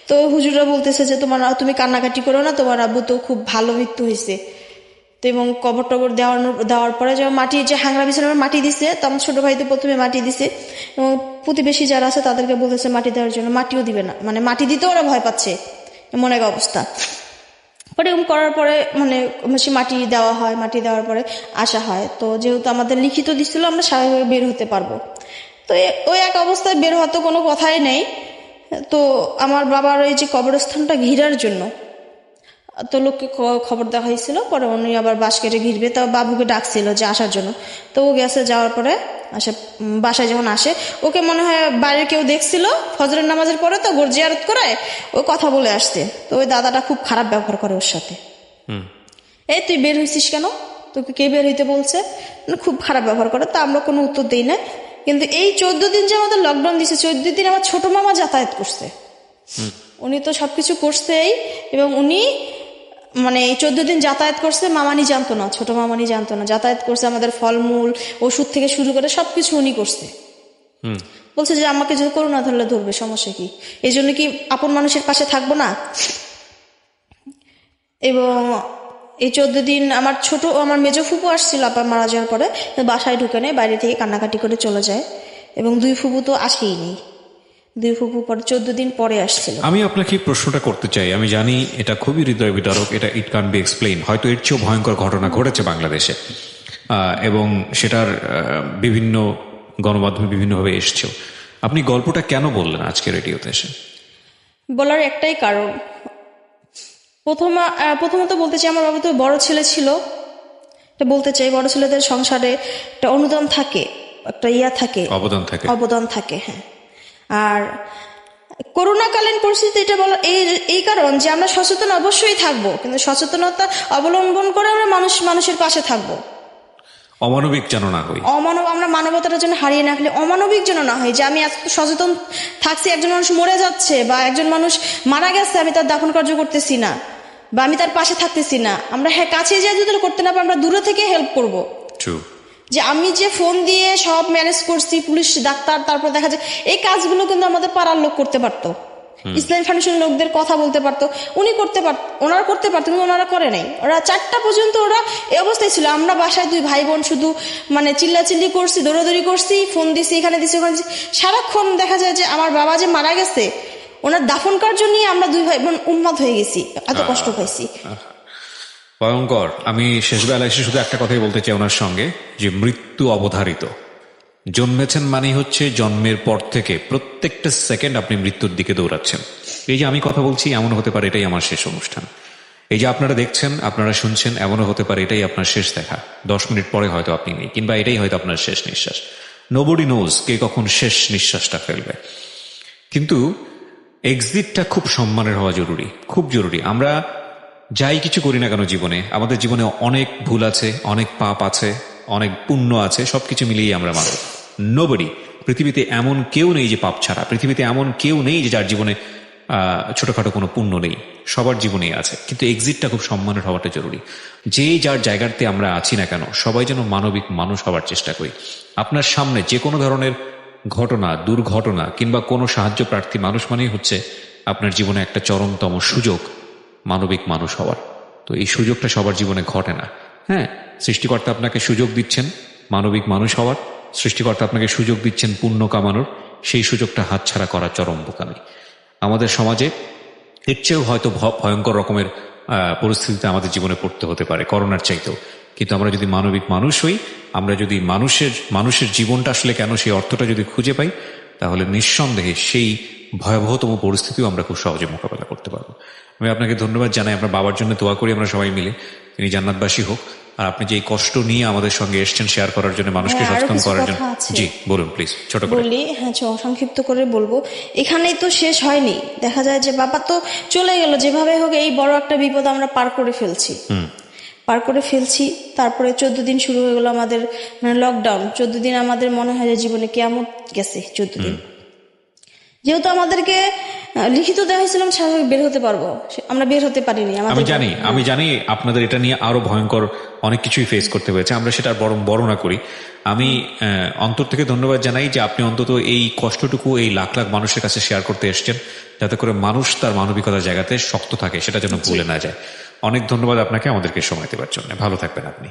তো হুজুররা বলতেছে যে তুমি কান্নাকাটি করো না, তোমার আব্বু তো খুব ভালো মৃত্যু হয়েছে। তো এবং কবর টবর দেওয়ার পরে যখন মাটি, যে হাংরা বিছানার মাটি দিছে, তো আমার ছোট ভাই তো প্রথমে মাটি দিছে এবং প্রতিবেশী যারা আছে তাদেরকে বলতেছে মাটি দেওয়ার জন্য, মাটিও দিবে না, মানে মাটি দিতেও ওরা ভয় পাচ্ছে, এমন এক অবস্থা। এরকম করার পরে মানে মাটি দেওয়া হয়, মাটি দেওয়ার পরে আসা হয়। তো যেহেতু আমাদের লিখিত দিচ্ছিল, আমরা স্বাভাবিকভাবে বের হতে পারবো। তো ওই এক অবস্থায় বের হওয়ার তো কোনো কথাই নেই। তো আমার বাবার ওই যে কবরস্থানটা ঘিরার জন্য তো লোককে খবর দেওয়া হয়েছিল, পরে উনি আবার বাঁশ কেটে ঘিরবে, তো বাবুকে ডাকছিল যে আসার জন্য। তো ও গেছে, যাওয়ার পরে বাসায় যখন আসে, ওকে মনে হয় বাইরে কেউ দেখছিল ফজরের নামাজের পরে, তো গোর জিয়ারত করে ও কথা বলে আসছে। তো ওই দাদাটা খুব খারাপ ব্যবহার করে ওর সাথে। এই তুই বের হয়েছিস কেন, তোকে কে বের হইতে বলছে, খুব খারাপ ব্যবহার করে। তা আমরা কোনো উত্তর দিই না। কিন্তু এই 14 দিন যে আমাদের লকডাউন দিছে, 14 দিন আমার ছোট মামা যাতায়াত করছে। উনি তো সবকিছু করছেই এবং উনি মানে এই 14 দিন যাতায়াত করছে, মামানি জানতো না, ছোট মামানি জানতো না, যাতায়াত করছে। আমাদের ফলমূল, ওষুধ থেকে শুরু করে সবকিছু উনি করছে। বলছে যে আমাকে যদি করোনা ধরলে ধরবে, সমস্যা কি, এই জন্য কি আপন মানুষের পাশে থাকবো না। এবং এই 14 দিন আমার মেজো ফুপু আসছিল আপা মারা যাওয়ার পরে, বাসায় ঢুকে নেয়, বাইরে থেকে কান্নাকাটি করে চলে যায়। এবং 2 ফুপু তো আসেইনি, 2 ফুপু পরে 14 দিন পরে আসছিল। আমি আপনাকে প্রশ্নটা করতে চাই, আমি জানি এটা খুবই হৃদয় বিদারক, এটা ইট ক্যান বি এক্সপ্লেইন, হয়তো এর চেয়েও ভয়ঙ্কর ঘটনা ঘটেছে বাংলাদেশে, এবং সেটার বিভিন্ন গণমাধ্যমে বিভিন্নভাবে এসছেও। আপনি গল্পটা কেন বললেন আজকে রেডিওতে এসে? বলার একটাই কারণ, প্রথমত বলতে চাই, আমার বাবা তো বড় ছেলে ছিল, এটা বলতে চাই, বড় ছেলেদের সংসারে একটা অনুদান থাকে, একটা থাকে, অবদান থাকে। হ্যাঁ, আর করোনাকালীন পরিস্থিতি এটা বলার এই কারণ যে আমরা সচেতন অবশ্যই থাকবো, কিন্তু সচেতনতা অবলম্বন করে আমরা মানুষের পাশে থাকবো, অমানবিক যেন না হই, আমরা মানবতাটা যেন হারিয়ে না ফেলি, অমানবিক যেন না হয়। যে আমি এত সচেতন থাকছি, একজন মানুষ মরে যাচ্ছে বা একজন মানুষ মারা গেছে, আমি তার দাফন কার্য করতেছি না বা আমি তার পাশে থাকতেছি না, আমরা কাছে যাই যদি করতে না পারি, আমরা দূরে থেকে হেল্প করবো। যে আমি যে ফোন দিয়ে সব ম্যানেজ করছি, পুলিশ, ডাক্তার, তারপর দেখা যায় এই কাজগুলো কিন্তু আমাদের পাড়ার লোক করতে পারতো, ইসলাম ফাউন্ডেশনের লোকদের কথা বলতে পারতো, ওনারা করতে পারতো, কিন্তু ওনারা করে নাই। ওরা 4টা পর্যন্ত ওরা এই অবস্থায় ছিল। আমরা বাসায় 2 ভাই বোন শুধু মানে চিল্লাচিল্লি করছি, দৌড়াদৌড়ি করছি, ফোন দিছি, এখানে দিছি, ওখানে দিছি, সারাক্ষণ দেখা যায় যে আমার বাবা যে মারা গেছে, ওনার দাফন কার্য নিয়ে আমরা 2 ভাই বোন উন্মাদ হয়ে গেছি, এত কষ্ট পাইছি। ভয়ঙ্কর। আমি শেষবেলা এসে শুধু একটা কথাই বলতে চাই ওনার সঙ্গে, যে মৃত্যু অবধারিত। জন্মেছেন মানেই হচ্ছে জন্মের পর থেকে প্রত্যেকটা সেকেন্ড আপনি মৃত্যুর দিকে দৌড়াচ্ছেন। এই যে আমি কথা বলছি, এমনও হতে পারে এটাই আমার শেষ অনুষ্ঠান। এই যে আপনারা দেখছেন, আপনারা শুনছেন, এমনও হতে পারে এটাই আপনার শেষ দেখা। 10 মিনিট পরে হয়তো আপনি নেই, কিংবা এটাই হয়তো আপনার শেষ নিঃশ্বাস। নোবডি নোজ কে কখন শেষ নিঃশ্বাসটা ফেলবে। কিন্তু এক্সিটটা খুব সম্মানের হওয়া জরুরি, খুব জরুরি। আমরা যাই কিছু করি না কেন জীবনে, আমাদের জীবনে অনেক ভুল আছে, অনেক পাপ আছে, অনেক পুণ্য আছে, সবকিছু মিলিয়ে আমরা মানব। নোবডি, পৃথিবীতে এমন কেউ নেই যে পাপ ছাড়া, পৃথিবীতে এমন কেউ নেই যে যার জীবনে ছোটখাটো কোনো পুণ্য নেই, সবার জীবনেই আছে। কিন্তু এক্সিটটা খুব সম্মানের হওয়াটা জরুরি। যে যার জায়গাতে আমরা আছি না কেন, সবাই যেন মানবিক মানুষ হওয়ার চেষ্টা করি। আপনার সামনে যে কোনো ধরনের ঘটনা, দুর্ঘটনা কিংবা কোনো সাহায্য প্রার্থী মানুষ মানেই হচ্ছে আপনার জীবনে একটা চরমতম সুযোগ মানবিক মানুষ হওয়ার। তো এই সুযোগটা সবার জীবনে ঘটে না। হ্যাঁ, সৃষ্টিকর্তা আপনাকে সুযোগ দিচ্ছেন মানবিক মানুষ হওয়ার, সৃষ্টিকর্তা আপনাকে সুযোগ দিচ্ছেন পুণ্য কামানোর, সেই সুযোগটা হাতছাড়া করা চরম বোকামি। আমাদের সমাজে এর চেয়েও হয়তো ভয়ঙ্কর রকমের পরিস্থিতিতে আমাদের জীবনে পড়তে হতে পারে, করোনার চাইতেও, কিন্তু আমরা যদি মানবিক মানুষ হই, আমরা যদি মানুষের জীবনটা আসলে কেন, সেই অর্থটা যদি খুঁজে পাই, তাহলে নিঃসন্দেহে সেই ভয়াবহতম পরিস্থিতিও আমরা খুব সহজে মোকাবেলা করতে পারবো। আমি আপনাকে ধন্যবাদ জানাই। আপনার বাবার জন্য দোয়া করি আমরা সবাই মিলে, তিনি জান্নাতবাসী হোক। আর আপনি যে এই কষ্ট নিয়ে আমাদের সঙ্গে এসেছেন শেয়ার করার জন্য, মানুষকে হ্যাঁ, আরো সচেতন কিছু করার কথা জন্য, আছে। জি বলুন প্লিজ, ছোট করে। বলি, হ্যাঁ, সংক্ষিপ্ত করে বলবো। এখানেই তো শেষ হয়নি, দেখা যায় যে বাবা তো চলে গেল, যেভাবে হোক এই বড় একটা বিপদ আমরা পার করে ফেলছি। তারপরে 14 দিন শুরু হয়ে গেল আমাদের, মানে লকডাউন। 14 দিন আমাদের মনে হয় যে জীবনে কিয়ামত গেছে। 14 দিন যেহেতু আমাদেরকে লিখিত দেওয়া হয়েছিল স্বাভাবিক বের হতে পারবো, আমরা বের হতে পারিনি। আমি জানি আপনাদের এটা নিয়ে আরো ভয়ঙ্কর অনেক কিছুই ফেস করতে হয়েছে, আমরা সেটা বড় না করি। আমি অন্তর থেকে ধন্যবাদ জানাই যে আপনি অন্তত এই কষ্টটুকু এই লাখ লাখ মানুষের কাছে শেয়ার করতে এসছেন, যাতে করে মানুষ তার মানবিকতার জায়গাতে শক্ত থাকে, সেটা যেন ভুলে না যায়। অনেক ধন্যবাদ আপনাকে আমাদেরকে সময় দেওয়ার জন্য। ভালো থাকবেন আপনি।